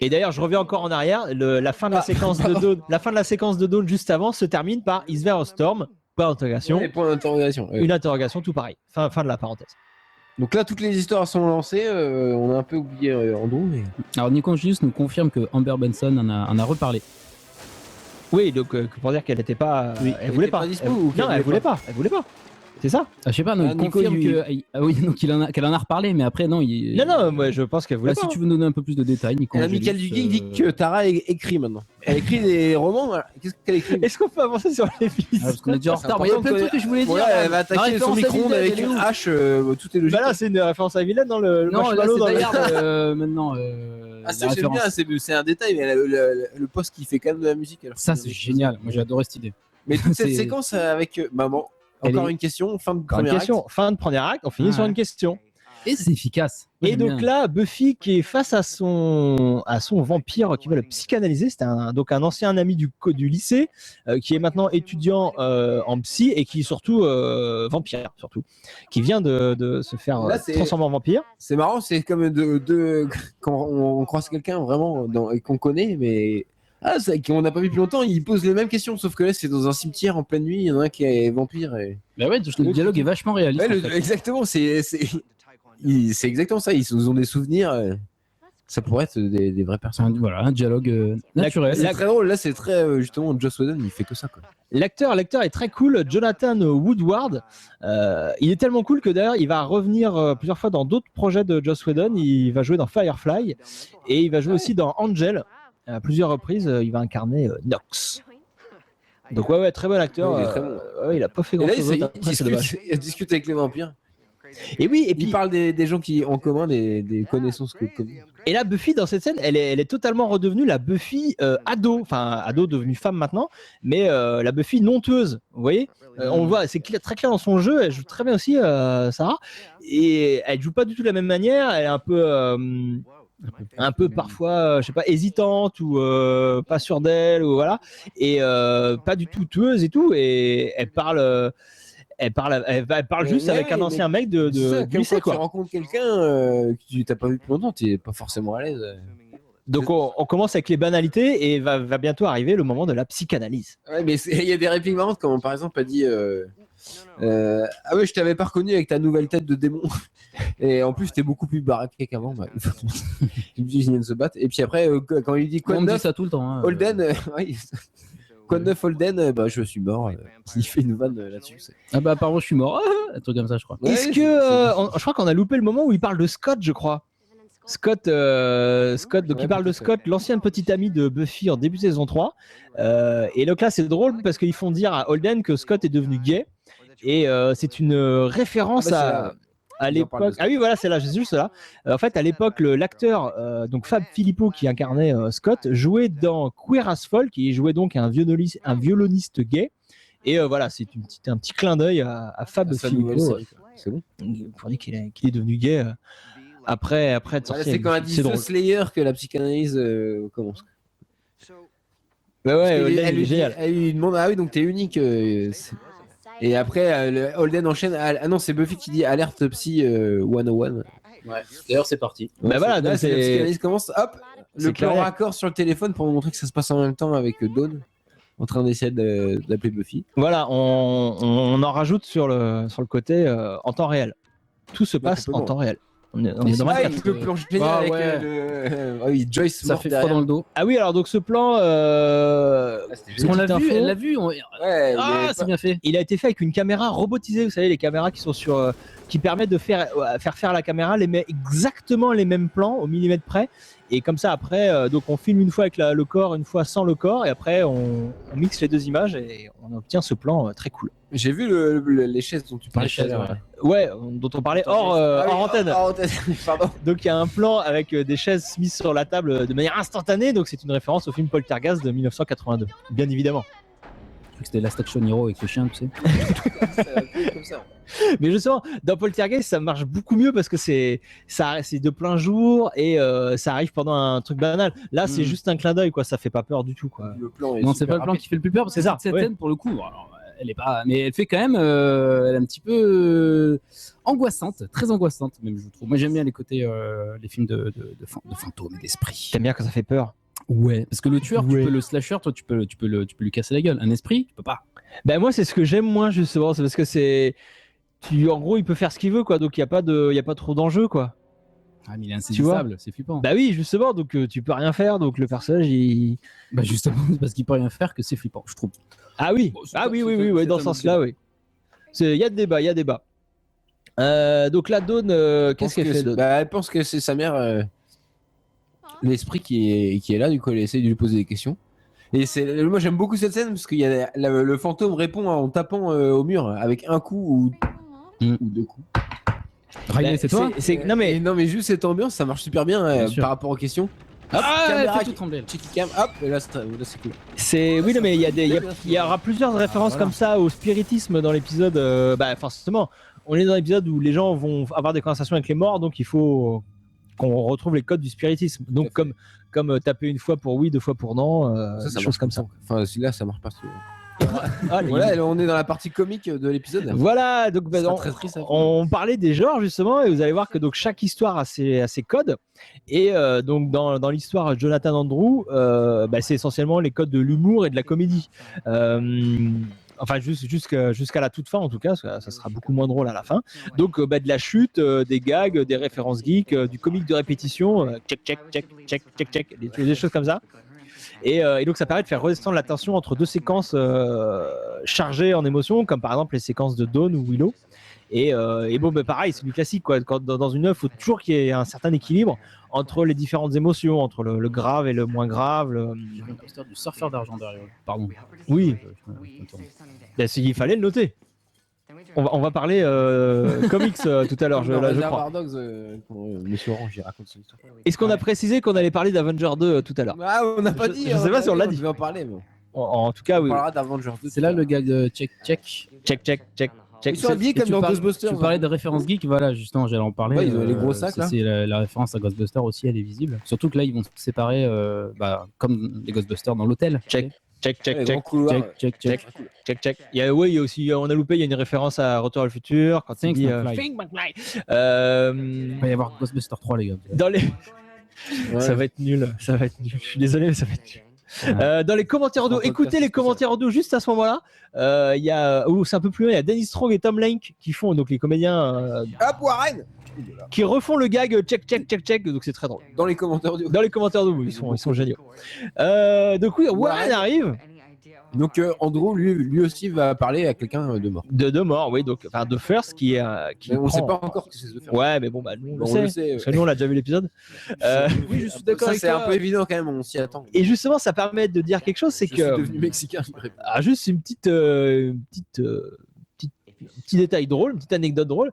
Et d'ailleurs, je reviens encore en arrière. La fin de la séquence de Dawn juste avant se termine par Is there a storm? Point d'interrogation. Point d'interrogation. Une interrogation, tout pareil. Fin de la parenthèse. Donc là, toutes les histoires sont lancées. On a un peu oublié Andrew. Mais... Alors, Nico Juste nous confirme que Amber Benson en a reparlé. Oui, donc pour dire qu'elle n'était pas. Oui, elle voulait pas. Non, elle voulait pas. Elle voulait pas. C'est ça? Je sais pas, non, il confirme qu'elle en a reparlé, mais après, non. Non, moi je pense qu'elle voulait pas. Si tu veux nous donner un peu plus de détails, Nico. Michael Duguay dit que Tara écrit maintenant. Elle écrit des romans. Voilà. Qu'est-ce qu'elle écrit? Est-ce qu'on peut avancer sur les filles? Parce qu'on est déjà en retard. Il y a plein de trucs que je voulais dire. Elle va attaquer son micro-ondes avec une hache. Tout est logique. Bah là, c'est une référence à Vilaine dans le. Non, là, c'est maintenant. Ah, ça j'aime bien, c'est un détail, mais le poste qui fait quand même de la musique. Ça, c'est génial. Moi, j'ai adoré cette idée. Mais toute cette séquence avec maman. Encore une question, fin de premier acte. Fin de premier acte, on finit sur une question. Et c'est efficace. Et donc là, Buffy qui est face à son vampire qui va le psychanalyser, c'est donc un ancien ami du lycée qui est maintenant étudiant en psy et qui est surtout vampire, qui vient de se faire transformer en vampire. C'est marrant, c'est comme quand on croise quelqu'un vraiment et qu'on connaît, mais Ah, c'est qu'on n'a pas vu depuis longtemps, ils posent les mêmes questions, sauf que là, c'est dans un cimetière en pleine nuit, il y en a un qui est vampire. Et... Bah ouais, le dialogue est vachement réaliste. Ouais, en fait. exactement, c'est exactement ça, ils ont des souvenirs. Ça pourrait être des vraies personnes. Voilà, un dialogue naturel. C'est très drôle, là, c'est très. Justement, Joss Whedon, il fait que ça, quoi. L'acteur est très cool, Jonathan Woodward. Il est tellement cool que d'ailleurs, il va revenir plusieurs fois dans d'autres projets de Joss Whedon. Il va jouer dans Firefly et il va jouer aussi dans Angel. À plusieurs reprises, il va incarner Nox. Donc ouais, très bon acteur. Ouais, il est très bon. Ouais, il a pas fait Et là, grand-chose d'autre. Après, c'est dommage. il discute avec les vampires. Et oui, et Et puis puis il parle des gens qui ont en commun des connaissances communes. et là, Buffy dans cette scène, elle est totalement redevenue la Buffy ado, enfin ado devenue femme maintenant, mais la Buffy non tueuse. Vous voyez, on le voit, c'est très clair dans son jeu. Elle joue très bien aussi, Sarah, et elle joue pas du tout de la même manière. Elle est un peu parfois, je sais pas, hésitante ou pas sûre d'elle ou voilà, et pas du tout tueuse et tout, et elle parle juste avec un ancien mec de du lycée, tu quoi. rencontres quelqu'un que tu t'as pas vu depuis longtemps, t'es pas forcément à l'aise. Donc on commence avec les banalités et va bientôt arriver le moment de la psychanalyse. Ouais, mais il y a des répliques marrantes, comme par exemple elle dit ah ouais, je t'avais pas reconnu avec ta nouvelle tête de démon. Et en plus t'es beaucoup plus baraqué qu'avant. Bah, il me dit de se battre. Et puis après quand il dit quoi de On me dit neuf, ça tout le temps. Hein. Holden, ouais, quoi de neuf Holden, bah je suis mort. Il fait une vanne là-dessus. Ah bah apparemment je suis mort. Un truc comme ça je crois. Ouais, Est-ce que je crois qu'on a loupé le moment où il parle de Scott, je crois. Scott, donc Ouais, il parle de peut-être, Scott, l'ancien petit ami de Buffy en début de saison 3. Et donc là, c'est drôle parce qu'ils font dire à Holden que Scott est devenu gay. Et c'est une référence à Ils en parlent l'époque. de Scott. Ah oui, voilà, c'est là, c'est juste là. En fait, à l'époque, l'acteur, donc Fab Filippo, qui incarnait Scott, jouait dans Queer as Folk, qui jouait donc un violoniste gay. Et voilà, c'est un petit clin d'œil à Fab Sa nouvelle Filippo, série, quoi. C'est bon. pour dire qu'il est devenu gay. Après être Voilà, sorti. c'est avec quand Buffy. elle dit C'est The drôle. Slayer que la psychanalyse commence. Ouais, Parce Holden, qu'elle- il elle est lui dit- génial. elle lui demande ah oui donc t'es unique. Et après Holden enchaîne ah non c'est Buffy qui dit alerte psy 101. Ouais. D'ailleurs c'est parti. Bah voilà, donc la c'est psychanalyse commence hop c'est le plan clair. raccord sur le téléphone pour montrer que ça se passe en même temps avec Dawn en train d'essayer d'appeler Buffy. Voilà, on en rajoute sur le côté en temps réel. Tout se passe en complètement. temps réel. On est Mais dans c'est 24. Ah, le plan génial Ah, avec ouais. ah oui Joyce Ça morte fait froid derrière. dans le dos. Ah oui, alors donc ce plan, Parce qu'on l'a petite vu, info, elle l'a vu. Ouais, Ah mais c'est bien fait. il a été fait avec une caméra robotisée, vous savez, les caméras qui sont sur, qui permettent de faire à la caméra exactement les mêmes plans au millimètre près. Et comme ça, après, donc on filme une fois avec le corps, une fois sans le corps, et après on mixe les deux images et on obtient ce plan très cool. j'ai vu les chaises dont tu parlais Les tout à chaises, l'heure. Ouais, dont on parlait hors Ah oui, antenne. hors antenne. Pardon. Donc il y a un plan avec des chaises mises sur la table de manière instantanée, donc c'est une référence au film Poltergeist de 1982, bien évidemment. Je crois que c'était la Station Hero avec le chien, tu sais. Comme ça. Mais justement, dans Poltergeist, ça marche beaucoup mieux parce que c'est de plein jour et ça arrive pendant un truc banal. Là, c'est juste un clin d'œil, quoi. Ça fait pas peur du tout, quoi. Le plan est Non, c'est super pas le plan rapide. qui fait le plus peur parce que C'est ça, cette ouais. scène pour le coup. Alors, elle est pas, mais elle fait quand même, elle est un petit peu angoissante, très angoissante même je trouve. Moi j'aime bien les côtés, les films de fantômes et d'esprits. T'aimes bien quand ça fait peur. Ouais. Parce que le tueur, Ouais. tu peux le slasher, toi tu peux lui casser la gueule. Un esprit, tu peux pas. Ben moi, c'est ce que j'aime moins justement, c'est parce que en gros, il peut faire ce qu'il veut, quoi. Donc il y a pas trop d'enjeu, quoi. Ah mais il est Tu vois insaisissable, c'est flippant. Bah oui, justement. Donc tu peux rien faire. Donc le personnage, il. Bah justement, c'est parce qu'il peut rien faire que c'est flippant, je trouve. Ah oui. Bon, c'est Ah pas- oui, c'est oui, pas- oui, ouais, c'est dans pas ce mon sens-là, oui. Il y a de débat. Donc la Dawn, qu'est-ce qu'elle fait Dawn? Bah, elle pense que c'est sa mère, l'esprit qui est là, du coup elle essaie de lui poser des questions. Et moi j'aime beaucoup cette scène parce qu'il y a le fantôme répond en tapant au mur avec un coup ou deux coups. Riley, Bah, c'est toi Non mais Et non mais juste cette ambiance ça marche super bien, Bien sûr. par rapport aux questions. Hop, Ah, elle caméra fait tout trembler. là. cheeky cam, hop, et là c'est cool. oui, non, mais il y aura plusieurs références voilà. comme ça au spiritisme dans l'épisode. Bah, forcément, on est dans l'épisode où les gens vont avoir des conversations avec les morts, donc il faut qu'on retrouve les codes du spiritisme. Donc, comme taper une fois pour oui, deux fois pour non, Ça des marche choses comme ça. Enfin celui-là ça marche pas. Ah, les- Voilà, on est dans la partie comique de l'épisode. Voilà, donc Ça sera on, très triste, ça. on parlait des genres justement, et vous allez voir que donc chaque histoire a ses codes. Et donc dans l'histoire Jonathan Andrew, c'est essentiellement les codes de l'humour et de la comédie. Enfin, jusqu'à la toute fin en tout cas, ça sera beaucoup moins drôle à la fin. Donc de la chute, des gags, des références geeks, du comique de répétition, check, des choses comme ça. Et donc ça permet de faire redescendre la tension entre deux séquences chargées en émotions, comme par exemple les séquences de Dawn ou Willow. Et bon, pareil, c'est du classique, quoi. Quand, dans une œuvre, il faut toujours qu'il y ait un certain équilibre entre les différentes émotions, entre le grave et le moins grave. J'ai vu un poster du surfeur d'argent derrière. Pardon. Oui, Je il fallait le noter. On va parler comics tout à l'heure, je crois. Monsieur Orange, il raconte son histoire. Est-ce qu'on a précisé qu'on allait parler d'Avenger 2 tout à l'heure? Ah, on n'a pas dit. Je sais pas si on l'a dit. Je vais en parler. Mais... En tout cas, On oui. parlera d'Avengers 2. C'est là le gag de check. Check. Ils sont habillés comme dans Ghostbusters. Tu parlais de référence geek, voilà, justement, j'allais en parler. Ouais, ils ont les gros sacs, là. C'est la référence à Ghostbusters aussi, elle est visible. Surtout que là, ils vont se séparer, comme les Ghostbusters dans l'hôtel. Check. Les grands couloirs. Check. Il y a aussi, on a loupé, il y a une référence à Retour à le futur quand il dit Think McFly. Il va y avoir Ghostbusters 3, les gars. Dans les... Ouais. Ça va être nul. Je suis désolé, mais ça va être nul. Dans les commentaires audio, Un podcast écoutez les commentaires audio juste à ce moment-là. Il y a, c'est un peu plus loin, il y a Dennis Strong et Tom Lank qui font, donc les comédiens Hop, Warren qui refont le gag check, donc c'est très drôle. dans les commentaires audio. Dans les commentaires audio, ils sont géniaux. Donc oui, Warren arrive. Donc Andrew, lui aussi, va parler à quelqu'un de mort. De morts, oui, donc enfin de First qui Mais on prend- sait pas encore que c'est The First. Ouais, mais bon, nous Bon, on le sait. Parce que nous on a déjà vu l'épisode. Oui, je suis d'accord. Ça, c'est un peu évident quand même, on s'y attend. Et justement, ça permet de dire quelque chose, c'est Je suis que devenu mexicain. juste une petit détail drôle, une petite anecdote drôle.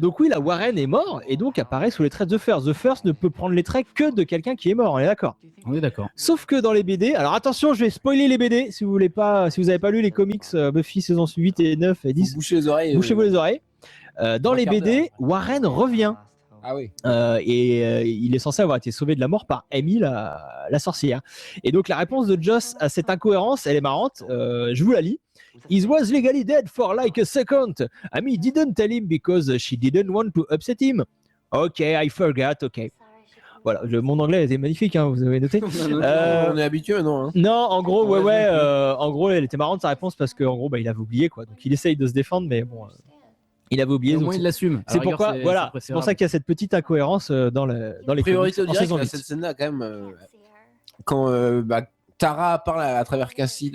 Donc oui, la Warren est mort et donc apparaît sous les traits de The First. The First ne peut prendre les traits que de quelqu'un qui est mort, on est d'accord. On est d'accord. Sauf que dans les BD, alors attention, je vais spoiler les BD si vous n'avez pas lu les comics Buffy saison 8 et 9 et 10. Bouchez les oreilles. Bouchez-vous les oreilles. Dans les quart d'heure. BD, Warren revient. Ah oui. Il est censé avoir été sauvé de la mort par Amy, la sorcière. Et donc la réponse de Joss à cette incohérence, elle est marrante. Je vous la lis. He was legally dead for like a second. Amy didn't tell him because she didn't want to upset him. Okay, I forgot. Okay. Voilà, mon anglais était magnifique, hein, vous avez noté. On est habitué, non hein. Non, en gros, en gros, elle était marrante sa réponse parce qu'en gros, il avait oublié quoi. Donc il essaye de se défendre, mais bon, il avait oublié. Au donc moins, il l'assume. c'est pourquoi, voilà, c'est pour ça qu'il y a cette petite incohérence dans les Priorité au comics en direct, saison là, 8. cette scène-là, quand même. Quand Tara parle à travers Cassie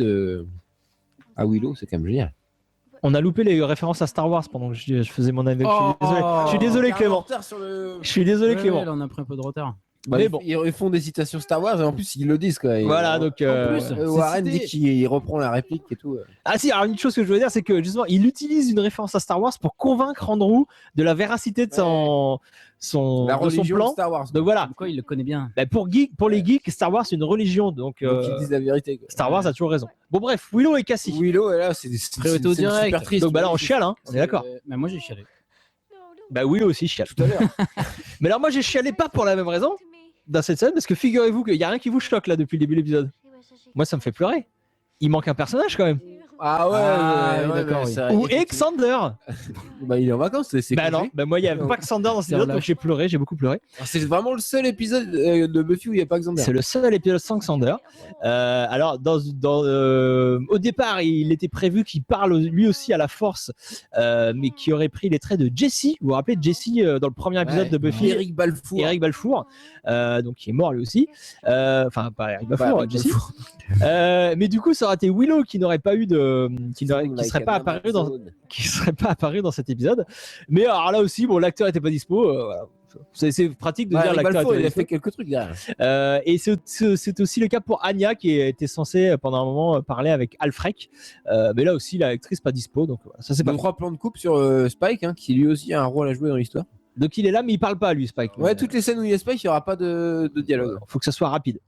à Willow, c'est quand même génial. On a loupé les références à Star Wars pendant que je faisais mon anecdote. Je suis désolé, Clément. Je suis désolé, Clément. Là, on a pris un peu de retard. Mais bon. Ils font des citations Star Wars et en plus ils le disent quoi. Voilà, donc. Warren dit qu'il reprend la réplique et tout. Ah si, alors une chose que je veux dire, c'est que justement, il utilise une référence à Star Wars pour convaincre Andrew de la véracité de son La religion plan. de Star Wars. Donc voilà. Pourquoi il le connaît bien? Pour les geeks, Star Wars c'est une religion, donc ils disent la vérité. Quoi. Star Wars a toujours raison. Bon bref, Willow et Cassie. Willow, et là, c'est Priorité au direct. super triste. Donc bah là on chiale, hein, on est d'accord. Mais moi j'ai chialé. Bah Willow aussi chiale. Tout à l'heure. Mais alors moi j'ai chialé pas pour la même raison dans cette scène, parce que figurez-vous qu'il y a rien qui vous choque là depuis le début de l'épisode. Moi ça me fait pleurer. Il manque un personnage quand même. Ah ouais, oui, d'accord, oui. c'est vrai. Ou Xander. Bah il est en vacances, c'est Bah congé. non, bah moi il y avait pas Xander dans cet épisode, donc j'ai pleuré, j'ai beaucoup pleuré. Alors, c'est vraiment le seul épisode de Buffy où il n'y a pas Xander. C'est le seul épisode sans Xander. Alors, au départ, il était prévu qu'il parle lui aussi à la Force, mais qui aurait pris les traits de Jesse. Vous vous rappelez de Jesse dans le premier épisode de Buffy? Eric Balfour. Eric Balfour, donc qui est mort lui aussi. Enfin, pas Eric Balfour, Eric Jesse. Balfour. Mais du coup, ça aurait été Willow qui n'aurait pas eu qui serait pas apparu dans cet épisode. Mais alors là aussi, bon, l'acteur était pas dispo. Voilà. C'est pratique de dire Eric l'acteur Balfour, était il pas a dispo. fait quelques trucs derrière. Et c'est aussi le cas pour Anya qui était censée pendant un moment parler avec Alfred. Mais là aussi, l'actrice pas dispo. Donc voilà, ça c'est pas. 3 plans de coupe sur Spike, hein, qui lui aussi a un rôle à jouer dans l'histoire. Donc il est là, mais il parle pas lui, Spike. Ouais, toutes les scènes où il y a Spike, il n'y aura pas de dialogue. Faut que ça soit rapide.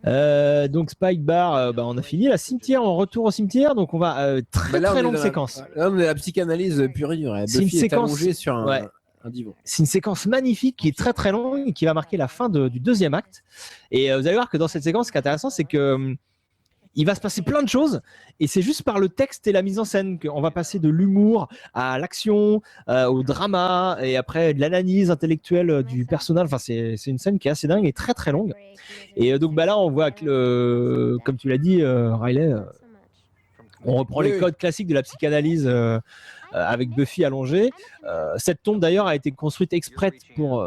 Donc Spike Bar, on a fini la cimetière, on retourne au cimetière, donc on va très longue séquence. Là on est à la psychanalyse pure et dure. C'est une Buffy est séquence- allongée sur un ouais. divan. C'est une séquence magnifique qui est très très longue et qui va marquer la fin du deuxième acte. Et vous allez voir que dans cette séquence, ce qui est intéressant, c'est que il va se passer plein de choses et c'est juste par le texte et la mise en scène qu'on va passer de l'humour à l'action, au drama et après de l'analyse intellectuelle du personnage. Enfin, c'est une scène qui est assez dingue et très très longue. Et donc là, on voit que, comme tu l'as dit, Riley, on reprend les codes classiques de la psychanalyse avec Buffy allongée. Cette tombe d'ailleurs a été construite exprès pour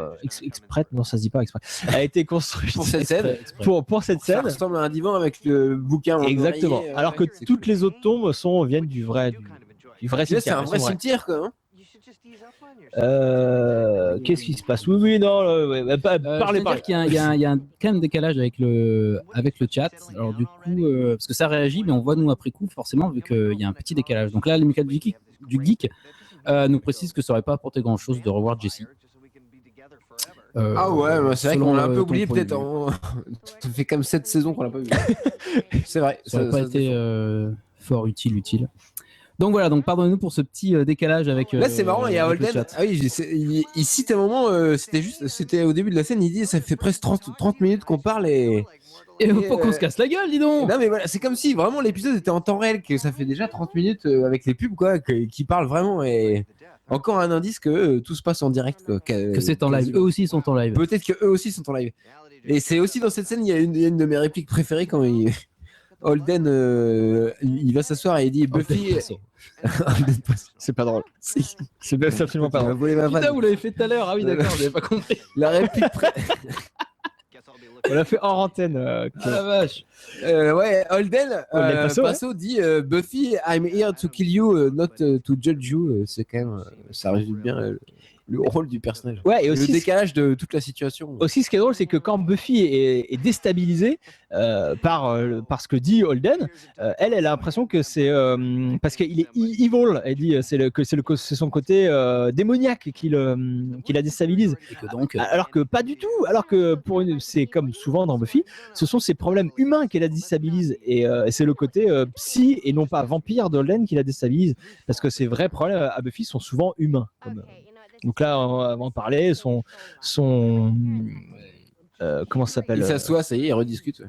non, ça se dit pas exprès. A été construite Pour cette scène. Pour cette Ça scène. ressemble à un divan avec le bouquin. Exactement. Alors que toutes les autres tombes viennent du vrai Là, c'est cimetière. un vrai cimetière, quoi. Hein. Qu'est-ce qui se passe? Oui, non, parlez. Il y a quand même un décalage avec le chat. Alors du coup, parce que ça réagit, mais on voit nous après coup, forcément, vu qu'il y a un petit décalage. Donc là, le Michael du Geek nous précise que ça aurait pas apporté grand-chose de revoir Jesse. Ah ouais, bah, c'est vrai qu'on l'a un peu oublié, ton point de peut-être. Ça fait comme 7 saisons qu'on l'a pas vu. C'est vrai. Ça n'aurait pas été fort utile. Donc voilà, donc pardonnez-nous pour ce petit décalage avec. Là, c'est marrant, il y a avec le Holden. chat. Ah oui, il cite un moment, c'était au début de la scène, il dit ça fait presque 30 minutes qu'on parle et. Et faut qu'on se casse la gueule, dis donc. Non, mais voilà, c'est comme si vraiment l'épisode était en temps réel, que ça fait déjà 30 minutes avec les pubs, quoi, qui parlent vraiment. Et encore un indice que tout se passe en direct. Quoi, Que c'est en live. Eux aussi sont en live. Peut-être qu'eux aussi sont en live. Et c'est aussi dans cette scène, il y a une de mes répliques préférées quand Holden il va s'asseoir et il dit Buffy. C'est pas drôle. C'est absolument pas Il m'a drôle. volé ma vanne. Putain, vous l'avez fait tout à l'heure. Ah oui, d'accord, j'avais pas compris. La réplique On l'a fait hors antenne. Ah la vache. ouais, Holden Paso, Paso dit Buffy, I'm here to kill you, not to judge you. C'est quand même, ça résume bien le rôle du personnage. Ouais, et le aussi, décalage de toute la situation. aussi, ce qui est drôle, c'est que quand Buffy est déstabilisée par ce que dit Holden, elle a l'impression que c'est parce qu'il est evil. Elle dit c'est son côté démoniaque qui la déstabilise. Et que donc, Alors que pas du tout. Alors que c'est comme souvent dans Buffy, ce sont ses problèmes humains qui la déstabilisent et c'est le côté psy et non pas vampire de Holden qui la déstabilise parce que ses vrais problèmes à Buffy sont souvent humains. Donc là, on va en parler. Son comment ça s'appelle? Il s'assoit, ça y est, il rediscute.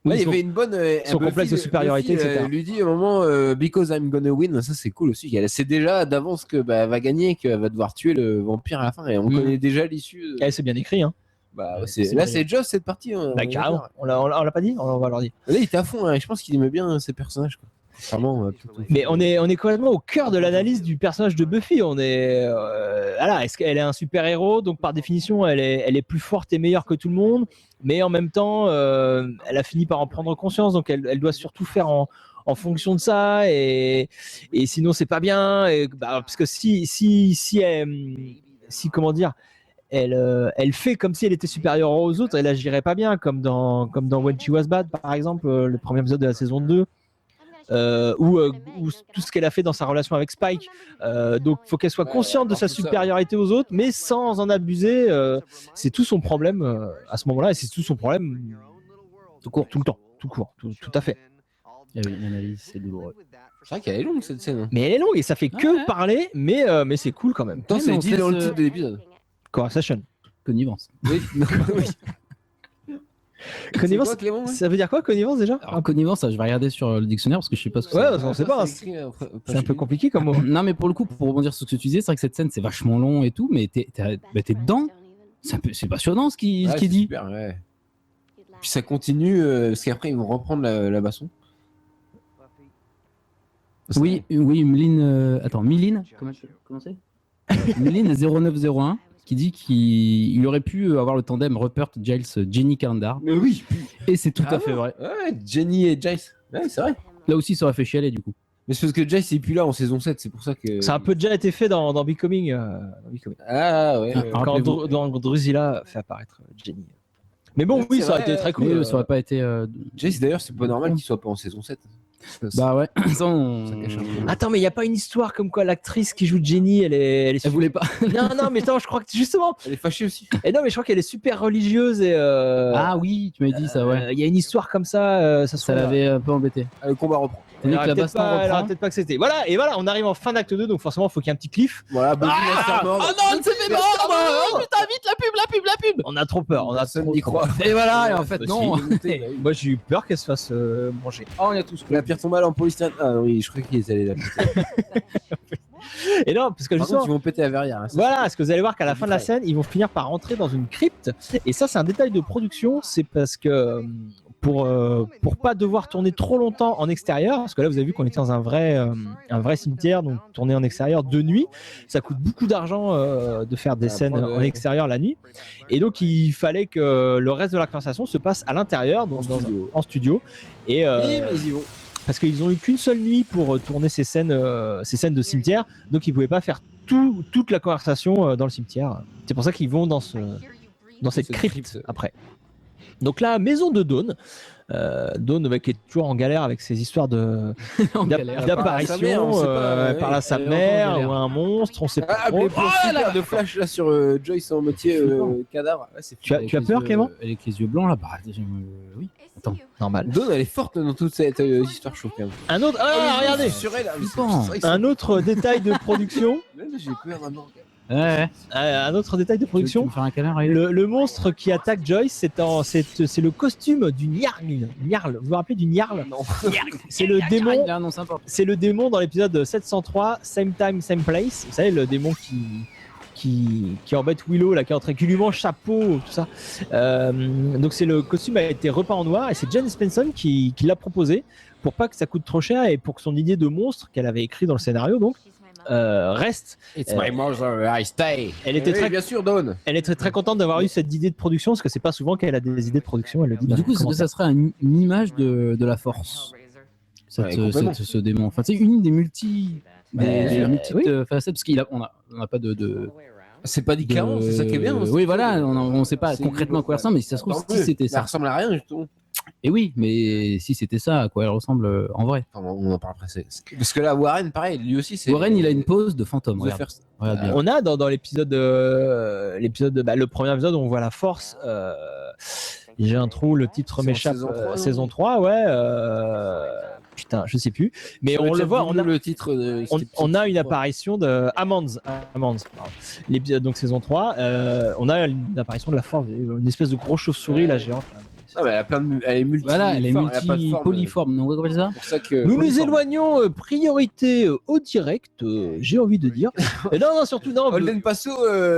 Oui, Là, il y avait une bonne. son complexe de supériorité, Buffy, etc. lui dit au moment Because I'm gonna win, ça c'est cool aussi. Elle sait déjà d'avance que elle va gagner, qu'elle va devoir tuer le vampire à la fin et on connaît déjà l'issue. C'est bien écrit. Hein. Bah, c'est là, brillant. c'est Joss cette partie. Hein, Bah, carrément. On l'a pas dit. On va leur dire. Là, il était à fond. Hein, je pense qu'il aimait bien ces personnages. Quoi. Vraiment, Mais on est complètement au cœur de l'analyse du personnage de Buffy. On est voilà, est-ce qu'elle est un super héros, donc par définition elle est plus forte et meilleure que tout le monde, mais en même temps elle a fini par en prendre conscience, donc elle doit surtout faire en fonction de ça et sinon c'est pas bien parce que si comment dire, elle fait comme si elle était supérieure aux autres, elle agirait pas bien comme dans When She Was Bad par exemple, le premier épisode de la saison 2. Ou tout ce qu'elle a fait dans sa relation avec Spike. Donc il faut qu'elle soit consciente de sa supériorité aux autres, mais sans en abuser. C'est tout son problème à ce moment-là, et c'est tout son problème tout court, tout le temps, tout à fait. il y avait une analyse, c'est douloureux. C'est vrai qu'elle est longue cette scène. Mais elle est longue et ça fait que parler, mais c'est cool quand même. Tant c'est on dit se dans le laisse, titre de l'épisode. Conversation. Connivence. Oui. Oui. Connivence, C'est quoi, Clément, ouais ça veut dire quoi connivence déjà? Alors connivence, je vais regarder sur le dictionnaire parce que je sais pas ce que Ouais, c'est. parce qu'on sait pas. Hein. C'est un peu compliqué comme mot. Non, mais pour le coup, pour rebondir sur ce que tu disais, c'est vrai que cette scène c'est vachement long et tout, mais t'es dedans. C'est passionnant ce qu'il dit. Super, ouais. Puis ça continue parce qu'après ils vont reprendre la basson. Oui, Myline. Attends, Myline. Comment c'est Myline 0901 qui dit qu'il aurait pu avoir le tandem Rupert Giles Jenny Calendar. Mais oui. Et c'est tout à fait vrai. Ouais, Jenny et Jace. Ouais, c'est vrai. Là aussi, ça aurait fait chialer du coup. Mais c'est parce que Jace est plus là en saison 7, c'est pour ça que. Ça a un peu déjà été fait dans Becoming. Ah ouais. Quand Drusilla fait apparaître Jenny. Mais bon, Ouais, oui, c'est ça aurait vrai, été très cool. Oui, ça aurait pas été. Jace d'ailleurs, c'est pas normal qu'il soit pas en saison 7. Bah ouais, ça, Ça cache un peu. Attends, mais il n'y a pas une histoire comme quoi l'actrice qui joue Jenny, elle est Elle voulait pas. Non, mais attends, je crois que justement. Elle est fâchée aussi. Et non, mais je crois qu'elle est super religieuse et. Ah oui, tu m'as dit ça, ouais. Il y a une histoire comme ça, ça se Ça l'avait un peu embêté. Le combat reprend. T'as dit que la baston elle aura reprend. peut-être pas accepté. Voilà, et voilà, on arrive en fin d'acte 2, donc forcément, il faut qu'il y ait un petit cliff. Voilà, Buffy va se faire mordre. Oh non, elle s'est vais mordre. Oh, putain, vite, la pub. On a trop peur. On a Personne trop n'y trop croit. peur. Et voilà, et en fait, Bah, non. si. Moi, j'ai eu peur qu'elle se fasse manger. Oh, on y a tous. La pierre tombale en polystyrène. Ah oui, je croyais qu'ils allaient la péter. Et non, parce que Par justement. contre, ils vont péter la verrière. Hein, ça, Voilà, parce que vous allez voir qu'à la fin de la scène, ils vont finir par rentrer dans une crypte. Et ça, c'est un détail de production. C'est parce que pour pas devoir tourner trop longtemps en extérieur, parce que là, vous avez vu qu'on était dans un vrai cimetière, donc tourner en extérieur de nuit, ça coûte beaucoup d'argent de faire des scènes en extérieur la nuit. Et donc, il fallait que le reste de la conversation se passe à l'intérieur, donc en studio. Et ils y vont. parce qu'ils ont eu qu'une seule nuit pour tourner ces scènes de cimetière, donc ils pouvaient pas faire toute la conversation dans le cimetière. C'est pour ça qu'ils vont dans cette crypte après. Donc la maison de Dawn, Dawn qui est toujours en galère avec ses histoires d'apparition, par sa mère ou un monstre, on sait pas. Mais pour super de flash là sur Joyce en moitié cadavre. Ouais, c'est Tu as peur, Clément? Avec les yeux blancs là, oui. Attends, normal. Dawn, elle est forte dans toute cette histoire chaude quand même. Un autre, regardez, Sur elle, un autre détail de production. J'ai peur maintenant. Ouais. Un autre détail de Tu production. veux me faire un câlin, Riley? Le monstre qui attaque Joyce, c'est le costume du Nyarl. Vous vous rappelez du Nyarl? Non. C'est le démon. Il a un nom sympa. C'est le démon dans l'épisode 703, Same Time, Same Place. Vous savez, le démon qui embête Willow, là, qui lui mange chapeau, tout ça. Donc le costume a été repeint en noir et c'est Jen Spenson qui l'a proposé pour pas que ça coûte trop cher et pour que son idée de monstre qu'elle avait écrit dans le scénario donc reste. It's my mother, I stay. Elle était très bien sûr, Dawn. Elle est très contente d'avoir eu cette idée de production parce que c'est pas souvent qu'elle a des idées de production. Elle le dit. Du coup, est-ce que ça serait une image de la force, ce démon? Enfin, c'est une des multiples facettes, parce qu'on n'a pas de. C'est pas dit clairement, c'est ça qui est bien. Oui, voilà, on sait pas concrètement à quoi elle ressemble, mais si ça se trouve, si c'était ça. Ça ressemble à rien du tout. Et oui, mais si c'était ça, à quoi elle ressemble en vrai. Enfin, on en parle après. Parce que là, Warren, pareil, lui aussi, c'est. Warren, il a une pose de fantôme. Regarde bien. On a dans l'épisode, le premier épisode où on voit la force. J'ai un trou, le titre m'échappe. Saison 3, ouais. Putain, je sais plus. Mais on le voit, on a le titre. On a une apparition de Amands. L'épisode donc saison 3. On a une apparition de la force, une espèce de gros chauve-souris là géante. Ah, mais elle est multi. Voilà, elle est multi-polyforme. Donc, comment ça? C'est pour ça que nous nous éloignons, priorité au direct, j'ai envie de dire. Non, surtout, non. Holden Paso,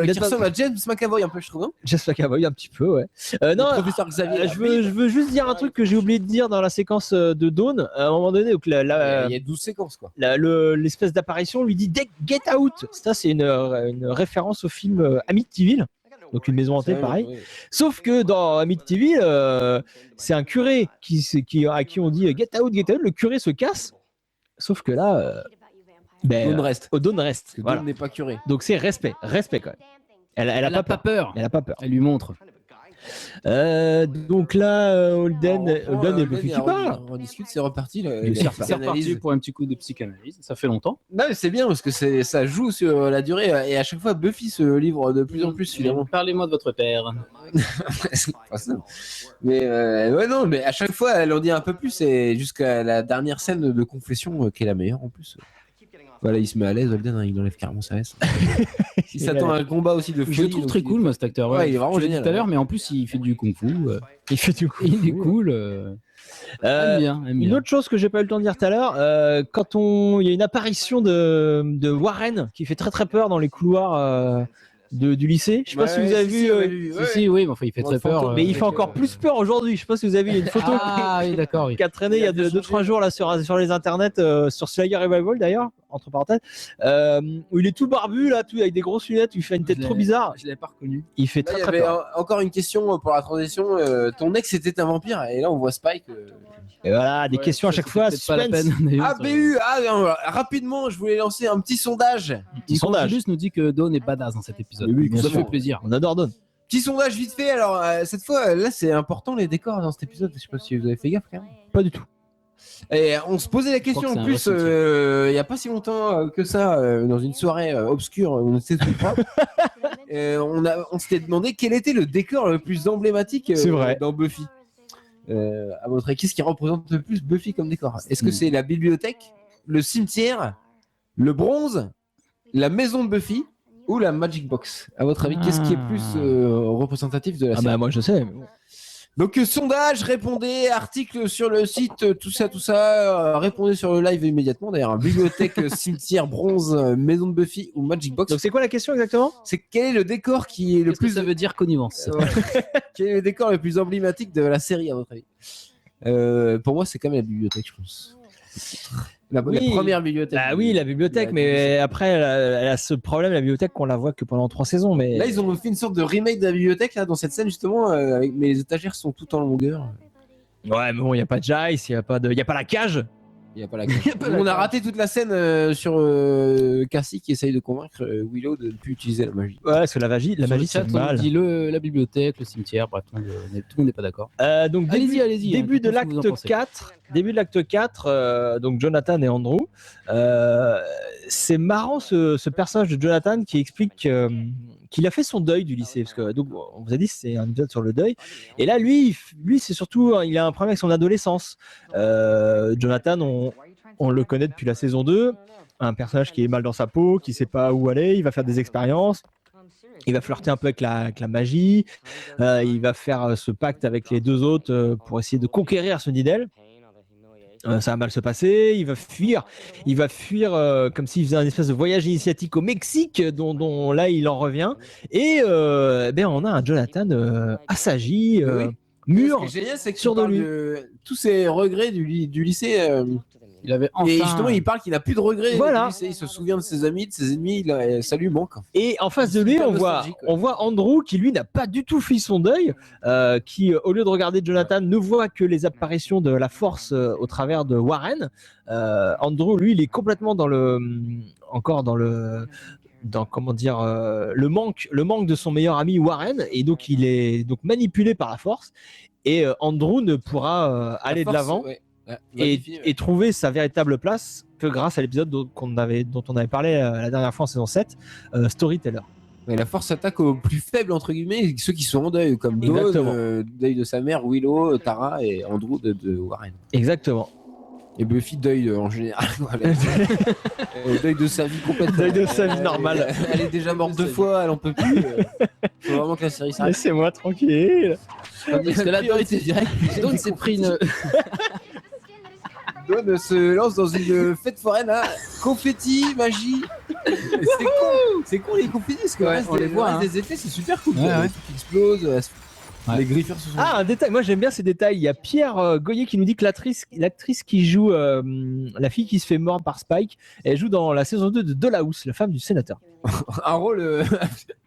qui ressemble à James McAvoy un peu, je trouve, non? James McAvoy, un petit peu, ouais. Non, professeur Xavier. je veux juste dire un truc que j'ai oublié de dire dans la séquence de Dawn. À un moment donné, donc, il y a 12 séquences, quoi. L'espèce d'apparition lui dit Get Out. Ça, c'est une référence au film Amityville. Donc une maison hantée, pareil. Oui. Sauf que dans Amityville, c'est un curé à qui on dit Get out. Le curé se casse. Sauf que là, Dawn reste. Dawn reste. Voilà. Dawn n'est pas curé. Donc c'est respect quand même. Elle a pas peur. Elle a pas peur. Elle lui montre. Donc là, Holden et Buffy qui parlent. On discute, c'est reparti. C'est reparti pour un petit coup de psychanalyse. Ça fait longtemps. Non, mais c'est bien parce que ça joue sur la durée et à chaque fois Buffy se livre de plus en plus finalement. Parlez-moi de votre père. Mais ouais, non, mais à chaque fois elle en dit un peu plus et jusqu'à la dernière scène de confession qui est la meilleure en plus. Voilà, il se met à l'aise, Holden, il enlève carrément sa veste. Il s'attend à un combat aussi de folie. Je le trouve très cool, moi, cet acteur. Ouais, il est vraiment génial. Tout à l'heure, mais en plus, il fait du kung-fu. Il fait du kung-fu. Il est cool. Aime bien. Une autre chose que j'ai pas eu le temps de dire tout à l'heure, quand il y a une apparition de Warren qui fait très très peur dans les couloirs du lycée. Je sais pas si vous avez vu. Oui, mais enfin, il fait très peur. Mais il fait encore plus peur aujourd'hui. Je sais pas si vous avez vu une photo oui, d'accord, qui a traîné il y a 2-3 jours là sur les internets, sur Slayer Revival d'ailleurs, entre parenthèses, où il est tout barbu là, tout avec des grosses lunettes, il fait une tête trop bizarre. Je l'avais pas reconnu. Il fait très très peur. Encore une question pour la transition. Ton ex était un vampire et là on voit Spike. Et voilà, des questions à chaque fois. Pas la peine. ABU, rapidement, je voulais lancer un petit sondage. Juste nous dit que Dawn est badass dans cet épisode. Oui, ça fait plaisir. On adore Dawn. Petit sondage vite fait. Alors cette fois, là, c'est important les décors dans cet épisode. Je sais pas si vous avez fait gaffe quand même. Pas du tout. Et on se posait la question en plus il y a pas si longtemps que ça dans une soirée obscure où on était tous trois. On s'était demandé quel était le décor le plus emblématique dans Buffy. À votre avis, qu'est-ce qui représente le plus Buffy comme décor? Est-ce que c'est la bibliothèque, le cimetière, le bronze, la maison de Buffy ou la Magic Box? À votre avis, qu'est-ce qui est plus représentatif de la série? Moi je sais. Mais bon. Donc sondage, répondez, article sur le site, tout ça, répondez sur le live immédiatement. D'ailleurs, bibliothèque, cimetière, bronze, maison de Buffy ou Magic Box. Donc c'est quoi la question exactement? C'est quel est le décor qui est le Qu'est-ce que plus ça veut dire connivence? quel est le décor le plus emblématique de la série à votre avis? Pour moi, c'est quand même la bibliothèque, je pense. La première bibliothèque. Bah oui, la bibliothèque, mais après, elle a ce problème, la bibliothèque, qu'on la voit que pendant 3 saisons. Mais Là, ils ont fait une sorte de remake de la bibliothèque là, dans cette scène, justement, mais les étagères sont toutes en longueur. ouais, mais bon, il n'y a pas de Jace, il n'y a pas la cage. Il n'y a pas la On a raté toute la scène sur Cassie qui essaye de convaincre Willow de ne plus utiliser la magie. Ouais, parce que la magie, Sur le c'est chat, on mal. dit la bibliothèque, le cimetière, bref, tout le monde n'est pas d'accord. Donc Allez-y, début de dites-nous ce que vous en l'acte pensez. 4, donc Jonathan et Andrew. C'est marrant ce personnage de Jonathan qui explique qu'il a fait son deuil du lycée, parce que donc on vous a dit c'est un épisode sur le deuil, et là lui c'est surtout il a un problème avec son adolescence. Jonathan, on le connaît depuis la saison 2, un personnage qui est mal dans sa peau, qui sait pas où aller, il va faire des expériences. Il va flirter un peu avec la magie, il va faire ce pacte avec les deux autres pour essayer de conquérir Sunnydale. Ça va mal se passer, il va fuir comme s'il faisait un espèce de voyage initiatique au Mexique, dont là il en revient. Et on a un Jonathan assagi, mûr, Ce qui est génial, c'est que sûr de lui. tous ses regrets du lycée. Il avait enfin. Et justement, il parle qu'il n'a plus de regrets. Voilà. Du lycée, il se souvient de ses amis, de ses ennemis, ça lui manque. Et en face de lui, Super on voit nostalgique, ouais. Andrew qui lui n'a pas du tout fui son deuil, qui au lieu de regarder Jonathan ne voit que les apparitions de la force au travers de Warren. Andrew, lui, il est complètement dans le manque de son meilleur ami Warren, et donc il est donc manipulé par la force. Et Andrew ne pourra aller de l'avant. Ouais. Ouais, Et trouver sa véritable place que grâce à l'épisode dont on avait parlé la dernière fois en saison 7, Storyteller. Mais la force s'attaque aux plus faibles, entre guillemets, ceux qui sont en deuil, comme Exactement. Dawn, deuil de sa mère, Willow, Tara et Andrew de Warren. Exactement. Et Buffy, deuil en général. Voilà. Deuil de sa vie complètement. Deuil de sa vie normale. Elle est déjà morte 2 fois, elle en peut plus. Faut vraiment que la série s'arrête. Laissez-moi tranquille. Parce que là, Dawn s'est pris une. Dawn se lance dans une fête foraine à confetti, magie. C'est con les confettis parce que Ouais, reste on les voit, des effets, c'est super cool. Ouais, quoi. ouais. Les trucs explosent, Ouais. les griffeurs se sont. Ah, un détail. Moi, j'aime bien ces détails. Il y a Pierre Goyer qui nous dit que l'actrice qui joue la fille qui se fait mordre par Spike, elle joue dans la saison 2 de Dollhouse, la femme du sénateur. Un rôle.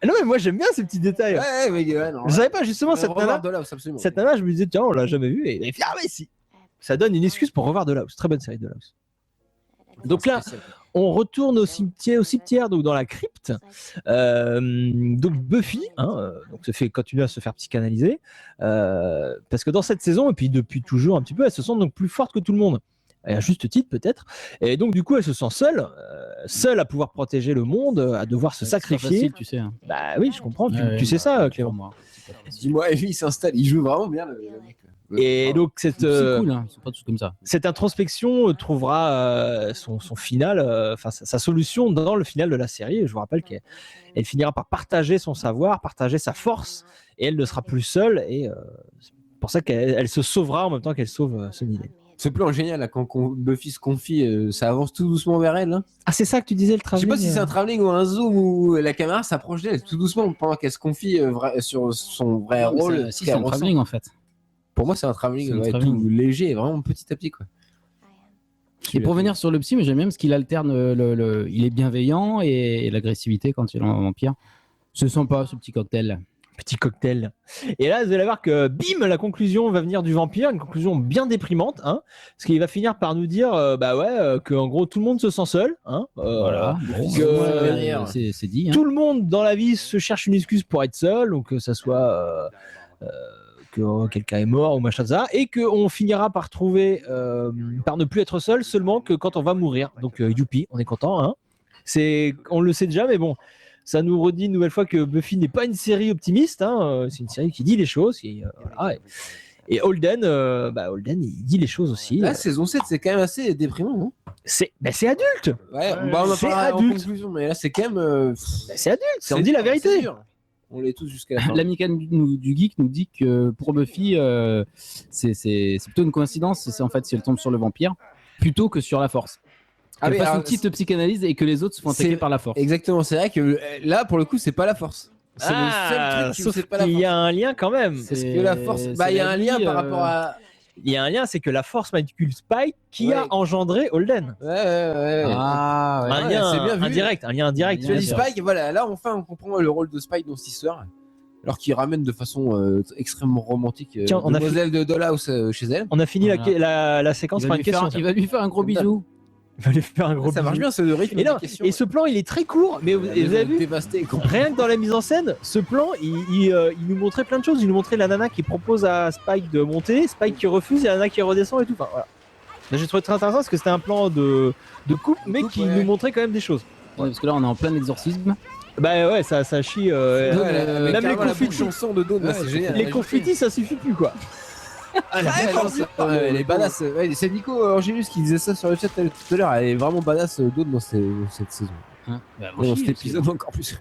Non, mais moi, j'aime bien ces petits détails. Ouais, mais ouais, non. Je savais pas justement cette Revoir nana. Dollhouse, absolument. Cette nana, je me disais tiens, on l'a jamais vue. Et elle fait ah ouais si. Ça donne une excuse pour revoir Dollhouse. Très bonne série Dollhouse. Donc là, on retourne au cimetière, donc dans la crypte. Donc Buffy, donc continue à se faire psychanalyser, parce que dans cette saison, et puis depuis toujours un petit peu, elle se sent donc plus forte que tout le monde. Et à juste titre peut-être. Et donc du coup, elle se sent seule à pouvoir protéger le monde, à devoir se sacrifier. Facile, tu sais. Hein. Bah oui, je comprends. Ouais, Tu sais ça, Clément. Moi, c'est pas facile. Dis-moi, lui, il s'installe, il joue vraiment bien le mec. Et donc C'est cool, hein. Ils sont pas tous comme ça. cette introspection trouvera son final, sa solution dans le final de la série. Je vous rappelle qu'elle finira par partager son savoir, partager sa force, et elle ne sera plus seule. Et c'est pour ça qu'elle se sauvera en même temps qu'elle sauve Sunnydale. Ce plan génial, là, quand Buffy se confie, ça avance tout doucement vers elle. Hein. Ah, c'est ça que tu disais, le Je sais travelling. pas si c'est un travelling ou un zoom où la caméra s'approche d'elle tout doucement pendant qu'elle se confie sur son vrai rôle. Si, c'est un travelling en fait. Pour moi, c'est un travelling, C'est un ouais, travelling. tout léger, vraiment petit à petit. Quoi. Et pour venir sur le psy, mais j'aime bien parce qu'il alterne il est bienveillant et l'agressivité quand il est en vampire. C'est sympa ce petit cocktail. Petit cocktail. Et là, vous allez voir que bim, la conclusion va venir du vampire, une conclusion bien déprimante, parce qu'il va finir par nous dire, que en gros tout le monde se sent seul, Voilà. Bon, que- derrière, c'est dit. Hein. tout le monde dans la vie se cherche une excuse pour être seul, donc que ça soit que quelqu'un est mort ou machin de ça, et qu'on finira par trouver, par ne plus être seul seulement que quand on va mourir. Donc youpi, on est content. On le sait déjà, mais bon. Ça nous redit une nouvelle fois que Buffy n'est pas une série optimiste, c'est une série qui dit les choses. Et Holden, Holden, il dit les choses aussi. La saison 7, c'est quand même assez déprimant, non? C'est adulte. Ouais, on en c'est parlera en adulte. conclusion, mais là, c'est quand même. C'est adulte. On dit la vérité. c'est dur. On l'est tous jusqu'à la fin. L'amical du geek nous dit que pour Buffy, c'est plutôt une coïncidence. C'est en fait si elle tombe sur le vampire plutôt que sur la force. Ah, Elle mais fasse alors, une petite psychanalyse et que les autres se font attaquer c'est- par la force. Exactement, c'est vrai que là, pour le coup, c'est pas la force. C'est le seul truc où sauf c'est pas la qu'il force. y a un lien quand même. Parce que la force. c'est Bah, il y a la un lien vie, par rapport à. Il y a un lien, c'est que la force manipule Spike qui Ouais. a engendré Holden. Ouais. Ah, ouais. Un ouais, lien c'est bien vu. indirect, un lien indirect. Tu as dit Spike, voilà, là, enfin, on comprend le rôle de Spike dans cette histoire. Alors qu'il ramène de façon extrêmement romantique Tiens, on a Demoiselle de Dollhouse chez elle. On a fini Voilà. la séquence Il par va, une lui faire, question. il va lui faire un gros bisou. Il va lui faire un gros Ça marche bisou. bien, ce rythme Et, de non, questions. et ce plan, il est très court, mais vous avez vu, Dévasté. rien que dans la mise en scène, ce plan, il nous montrait plein de choses. Il nous montrait la nana qui propose à Spike de monter, Spike qui refuse et la nana qui redescend et tout. Enfin, voilà. Là, j'ai trouvé très intéressant parce que c'était un plan de couple, mais qui ouais. nous montrait quand même des choses. Ouais, parce que là, on est en plein exorcisme. Bah ouais, ça chie. Même les confettis. chansons de Dawn, là, c'est génial. Les confettis, ça suffit plus quoi. Ah, elle est badass. Ouais, c'est Nico Angelus qui disait ça sur le chat tout à l'heure. Elle est vraiment badass Dawn dans cette saison. Hein, bah, Dans cet épisode encore plus.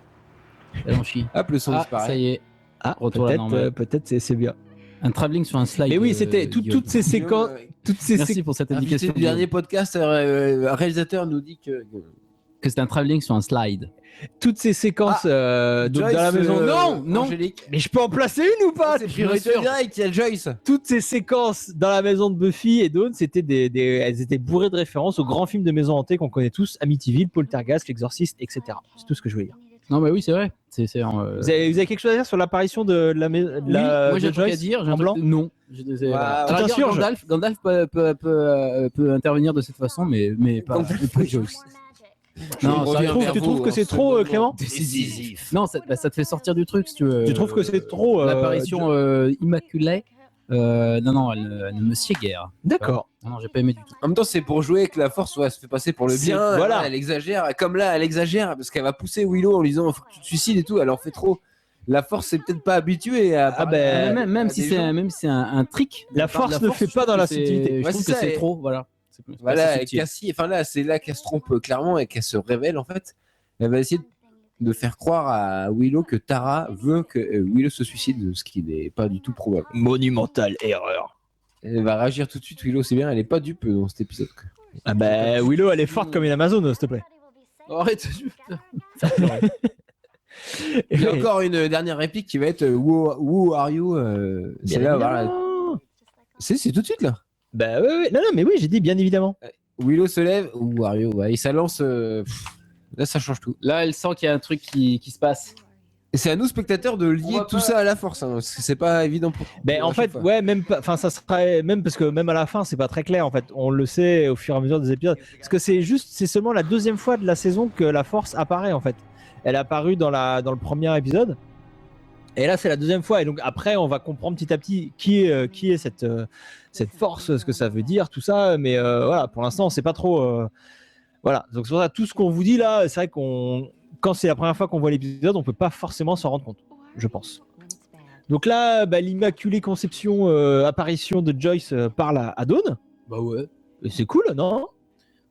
Elle en chie. Hop, le son Ah, disparaît. ça y est. Ah, Retour à la normale. peut-être c'est bien. Un travelling sur un slide. Mais oui, c'était Guillaume. toutes ces séquences. Toutes ces Merci pour cette Invité indication. du dernier podcast, un réalisateur nous dit que. Que c'est un travelling sur un slide. toutes ces séquences donc dans la maison. non. Angélique. Mais je peux en placer une ou pas? C'est Je suis priorité sûr. direct, il y a Joyce. Toutes ces séquences dans la maison de Buffy et Dawn, c'était elles étaient bourrées de références aux grands films de maison hantée qu'on connaît tous, Amityville, Poltergeist, L'Exorciste, etc. C'est tout ce que je voulais dire. Non, mais oui, c'est vrai. Vous avez quelque chose à dire sur l'apparition de la maison Oui, moi j'ai un de truc à Joyce dire. en blanc? Non. Voilà. À la Tout rigueur, insurge. Gandalf peut intervenir de cette façon, mais pas Joyce. Non, Je sérieux, reviens Tu vers trouves vous, que en c'est ce trop, moment Clément? décisif. Non, ça te fait sortir du truc si tu veux. Tu trouves que c'est trop L'apparition immaculée. Non, elle ne me sied guère. D'accord. Non, j'ai pas aimé du tout. En même temps, c'est pour jouer que la force se fait passer pour le C'est- bien. voilà. Elle exagère. Comme là, elle exagère parce qu'elle va pousser Willow en lui disant faut que tu te suicides et tout. Elle en fait trop. La force, c'est peut-être pas habituée à. Ah ben, même à si des c'est gens. un trick. La de part de force ne fait je pas trouve dans la que c'est- subtilité. Je Ouais, trouve c'est que ça, c'est et- trop. Voilà. C'est pas Voilà, assez et subtil. Cassie. Enfin là, c'est là qu'elle se trompe clairement et qu'elle se révèle en fait. Elle va essayer de faire croire à Willow que Tara veut que Willow se suicide, ce qui n'est pas du tout probable. Monumentale erreur. Elle va réagir tout de suite. Willow, c'est bien. Elle est pas dupe dans cet épisode. Ah ben, Willow, elle est forte comme une Amazone, s'il te plaît. Arrête. Il y a encore une dernière réplique qui va être Who are you C'est là, voilà. C'est tout de suite là. Bah ouais. Non, mais oui, j'ai dit bien évidemment. Willow se lève, Who are you ouais, et ça lance. Là, ça change tout. Là, elle sent qu'il y a un truc qui se passe. Et c'est à nous, spectateurs, de lier tout ça à la force. Hein, parce que c'est pas évident pour. Ben en fait, ouais, même pas. Enfin, ça serait même parce que même à la fin, c'est pas très clair. En fait, on le sait au fur et à mesure des épisodes. Parce que c'est seulement la deuxième fois de la saison que la force apparaît en fait. Elle est apparue dans le premier épisode. Et là, c'est la deuxième fois. Et donc après, on va comprendre petit à petit qui est cette force, ce que ça veut dire, tout ça. Mais voilà, pour l'instant, on sait pas trop. Voilà. Donc c'est pour ça tout ce qu'on vous dit là, c'est vrai quand c'est la première fois qu'on voit l'épisode, on peut pas forcément s'en rendre compte, je pense. Donc là, l'immaculée conception, apparition de Joyce parle à Dawn. Bah ouais. Et c'est cool, non?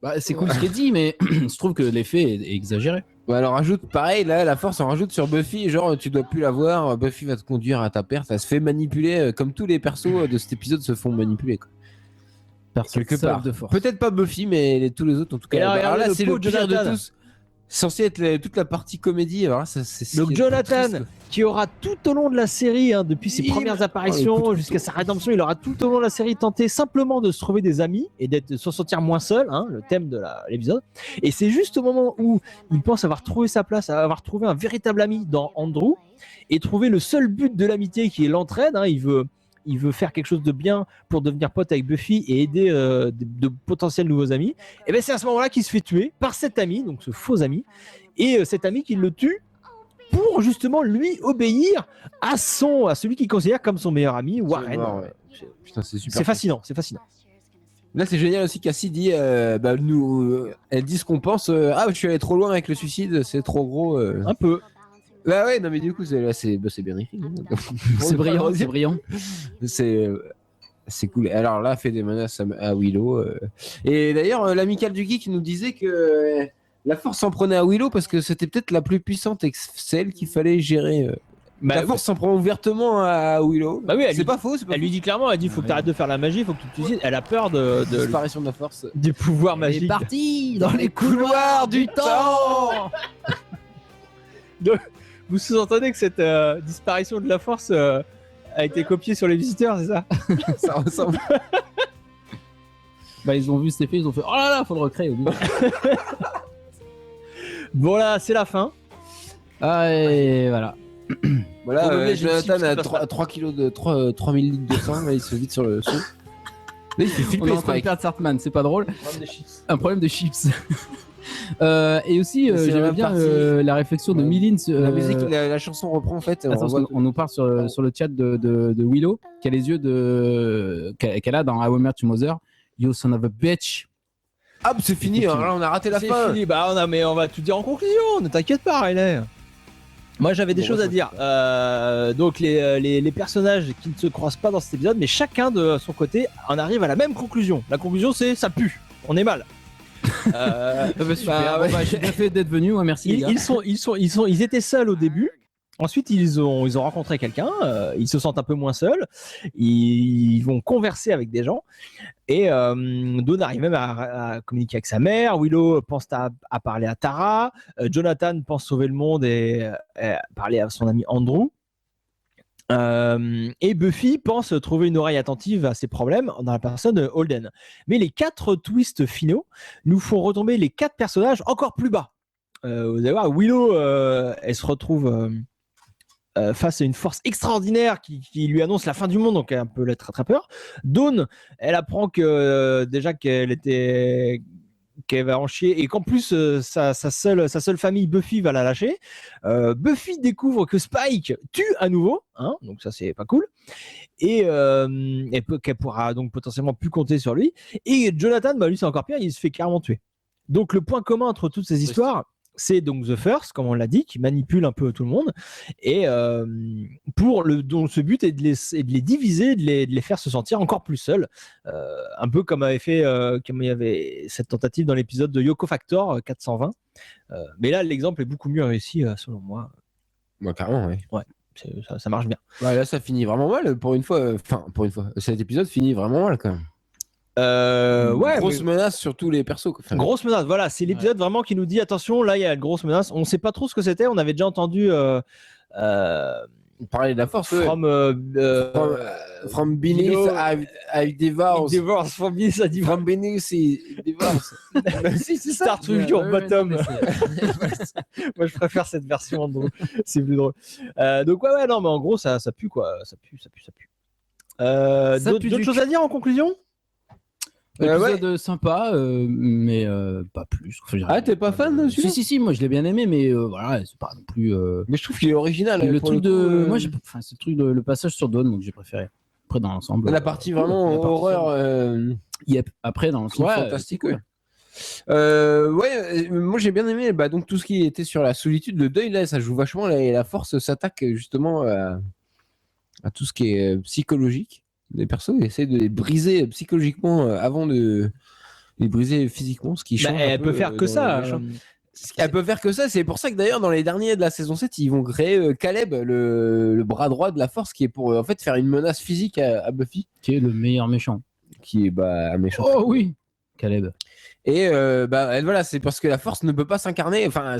Bah, c'est cool ce qu'il dit, mais je trouve que l'effet est exagéré. Ouais, alors rajoute, pareil, là, la force, on rajoute sur Buffy, genre, tu dois plus la voir, Buffy va te conduire à ta perte, elle se fait manipuler, comme tous les persos de cet épisode se font manipuler, quoi. Personne Quelque seul part. de force. Peut-être pas Buffy, mais tous les autres, en tout cas. Et là, Alors regardez là, le c'est le pauvre pire de Jonathan. tous. Censé être toute la partie comédie, alors là, c'est ce Donc qui est le plus Jonathan, triste. qui aura tout au long de la série, hein, depuis ses Il- premières Oh, apparitions écoute, jusqu'à sa rédemption, il aura tout au long de la série tenté simplement de se trouver des amis et de se sentir moins seul, hein, le thème de l'épisode. Et c'est juste au moment où il pense avoir trouvé sa place, avoir trouvé un véritable ami dans Andrew et trouver le seul but de l'amitié qui est l'entraide. Hein, il veut faire quelque chose de bien pour devenir pote avec Buffy et aider de potentiels nouveaux amis. Et bien c'est à ce moment-là qu'il se fait tuer par cet ami, donc ce faux ami, et cet ami qui le tue pour justement lui obéir à celui qu'il considère comme son meilleur ami, Warren. mort, ouais. Putain, c'est super. C'est fascinant, c'est fascinant. Là, c'est génial aussi. Cassie dit, elle dit ce qu'on pense. Je suis allé trop loin avec le suicide, c'est trop gros. Un peu. Bah ouais, non mais du coup, c'est bien écrit. C'est brillant, c'est brillant. C'est C'est cool. Alors là, fait des menaces à Willow. Et d'ailleurs, l'amical du geek nous disait que la force s'en prenait à Willow parce que c'était peut-être la plus puissante et que c'est elle qu'il fallait gérer. La force s'en prend ouvertement à Willow. Bah oui, c'est pas faux. Elle lui dit clairement, elle dit faut que tu arrêtes de faire la magie, faut que tu t'utilises. Elle a peur de disparition de la force. Du pouvoir Elle magique. est partie dans les couloirs du temps. Donc, vous sous-entendez que cette disparition de la force a été copiée sur les visiteurs, c'est ça? Ça ressemble. Bah ils ont vu cet effet, ils ont fait oh là là, faut le recréer. Bon là, c'est la fin. Ah et voilà. Voilà, Jonathan a 3 kilos de 3000 litres de sang, là, il se vide sur le saut. Là, il fait On est flipper, en train de Spike. perdre Sartman, c'est pas drôle. Un problème de chips. Et aussi, C'est j'aimais la bien partie. la réflexion de Milin. La musique, la chanson reprend en fait. On nous parle sur le chat de Willow, qui a les yeux qu'elle a dans I Will Met Your Mother. You son of a bitch. Ah, c'est fini, alors là, on a raté la C'est fin. fini. Bah mais on va tout dire en conclusion. Ne t'inquiète pas, Riley. Moi, j'avais des choses à dire. Donc, les personnages qui ne se croisent pas dans cet épisode, mais chacun de son côté en arrive à la même conclusion. La conclusion, c'est ça pue. On est mal. Super. J'ai bien fait d'être venu. Merci. les gars. Ils étaient seuls au début. Ensuite, ils ont rencontré quelqu'un. Ils se sentent un peu moins seuls. Ils vont converser avec des gens. Et Dawn arrive même à communiquer avec sa mère. Willow pense à parler à Tara. Jonathan pense sauver le monde et parler à son ami Andrew. Et Buffy pense trouver une oreille attentive à ses problèmes dans la personne de Holden. Mais les 4 twists finaux nous font retomber les 4 personnages encore plus bas. Vous allez voir, Willow, elle se retrouve face à une force extraordinaire qui lui annonce la fin du monde, donc elle a un peu la peur. Dawn, elle apprend que déjà qu'elle va en chier et qu'en plus sa seule famille Buffy va la lâcher. Buffy découvre que Spike tue à nouveau, hein, donc ça c'est pas cool, et qu'elle pourra donc potentiellement plus compter sur lui. Et Jonathan, bah lui c'est encore pire, il se fait carrément tuer. Donc le point commun entre toutes ces histoires, c'est donc The First, comme on l'a dit, qui manipule un peu tout le monde, et dont ce but est de les diviser, de les faire se sentir encore plus seuls, un peu comme comme il y avait cette tentative dans l'épisode de Yoko Factor 420. Mais là, l'exemple est beaucoup mieux réussi, selon moi. Bah, carrément, oui. Ouais, ça marche bien. Ouais, là, ça finit vraiment mal pour une fois. Enfin, pour une fois. Cet épisode finit vraiment mal quand même. Ouais, grosse menace sur tous les persos. Quoi. Enfin, grosse menace, voilà, c'est l'épisode vraiment qui nous dit attention, là il y a une grosse menace. On sait pas trop ce que c'était, on avait déjà entendu parler de la force. From Beneath I Divorce. From Beneath I Divorce. From Beneath I Divorce. Si, c'est Start with your bottom. Moi je préfère cette version, donc c'est plus drôle. Donc ouais, non, mais en gros ça pue quoi, ça pue. D'autres choses à dire en conclusion? Épisode sympa, mais pas plus. Ah, t'es pas fan de celui-là? Si, moi je l'ai bien aimé, mais voilà, c'est pas non plus. Mais je trouve qu'il est original. Le truc moi, c'est le truc le passage sur Dawn, donc j'ai préféré. Après, dans l'ensemble. La partie vraiment horreur. Yep. Après, dans l'ensemble, fantastique. Ouais, moi j'ai bien aimé donc tout ce qui était sur la solitude, le deuil, là, ça joue vachement. Et la force s'attaque justement à tout ce qui est psychologique. Les persos essayent de les briser psychologiquement avant de les briser physiquement, ce qui change. Elle peut faire que ça. Elle peut faire que ça. C'est pour ça que d'ailleurs dans les derniers de la saison 7, ils vont créer Caleb, le bras droit de la force, qui est pour en fait faire une menace physique à Buffy. Qui est le meilleur méchant. Qui est un méchant. Oh oui, Caleb. Et voilà, c'est parce que la force ne peut pas s'incarner, enfin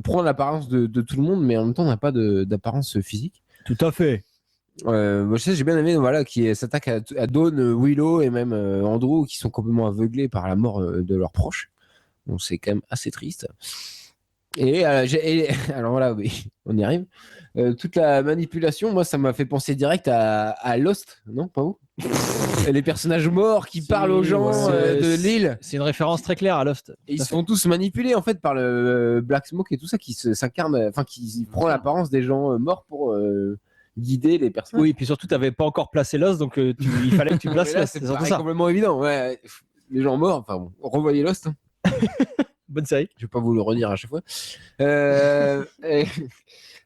prendre l'apparence de tout le monde, mais en même temps n'a pas d'apparence physique. Tout à fait. Moi, j'ai bien aimé qui s'attaque à Dawn, Willow et même Andrew, qui sont complètement aveuglés par la mort de leurs proches. Donc c'est quand même assez triste. Et alors voilà, oui, on y arrive. Toute la manipulation, moi ça m'a fait penser direct à Lost, non, pas vous? Les personnages morts qui parlent aux gens de l'île. C'est une référence très claire à Lost. Et ils se font tous manipuler en fait par le Black Smoke et tout ça qui s'incarne, enfin qui prend l'apparence des gens morts pour guider les personnes. Oui, puis surtout, tu n'avais pas encore placé Lost, donc il fallait que tu places Lost. C'est complètement évident. Ouais. Les gens morts, enfin bon, revoyez Lost. bonne série. Je vais pas vous le redire à chaque fois.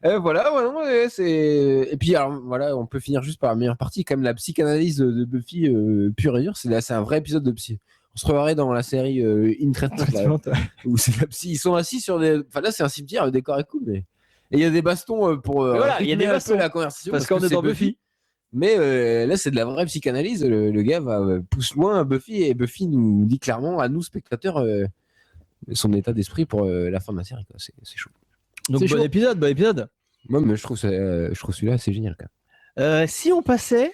Voilà, ouais, non, et puis alors voilà, on peut finir juste par la meilleure partie, quand même la psychanalyse de Buffy pure et dure. C'est un vrai épisode de psy. On se reverrait dans la série In Treatment, là, où c'est la psy. Ils sont assis sur des. Enfin là, c'est un cimetière, le décor est cool, mais et il y a des bastons pour. Voilà, il y a des bastons la conversation parce qu'on est c'est dans Buffy. Mais là, c'est de la vraie psychanalyse. Le gars pousse loin Buffy et Buffy nous dit clairement à nous spectateurs son état d'esprit pour la fin de la série. Quoi. C'est chaud. Donc C'est bon chaud. épisode. Moi, mais je trouve celui-là c'est génial. Quand même. Si on passait,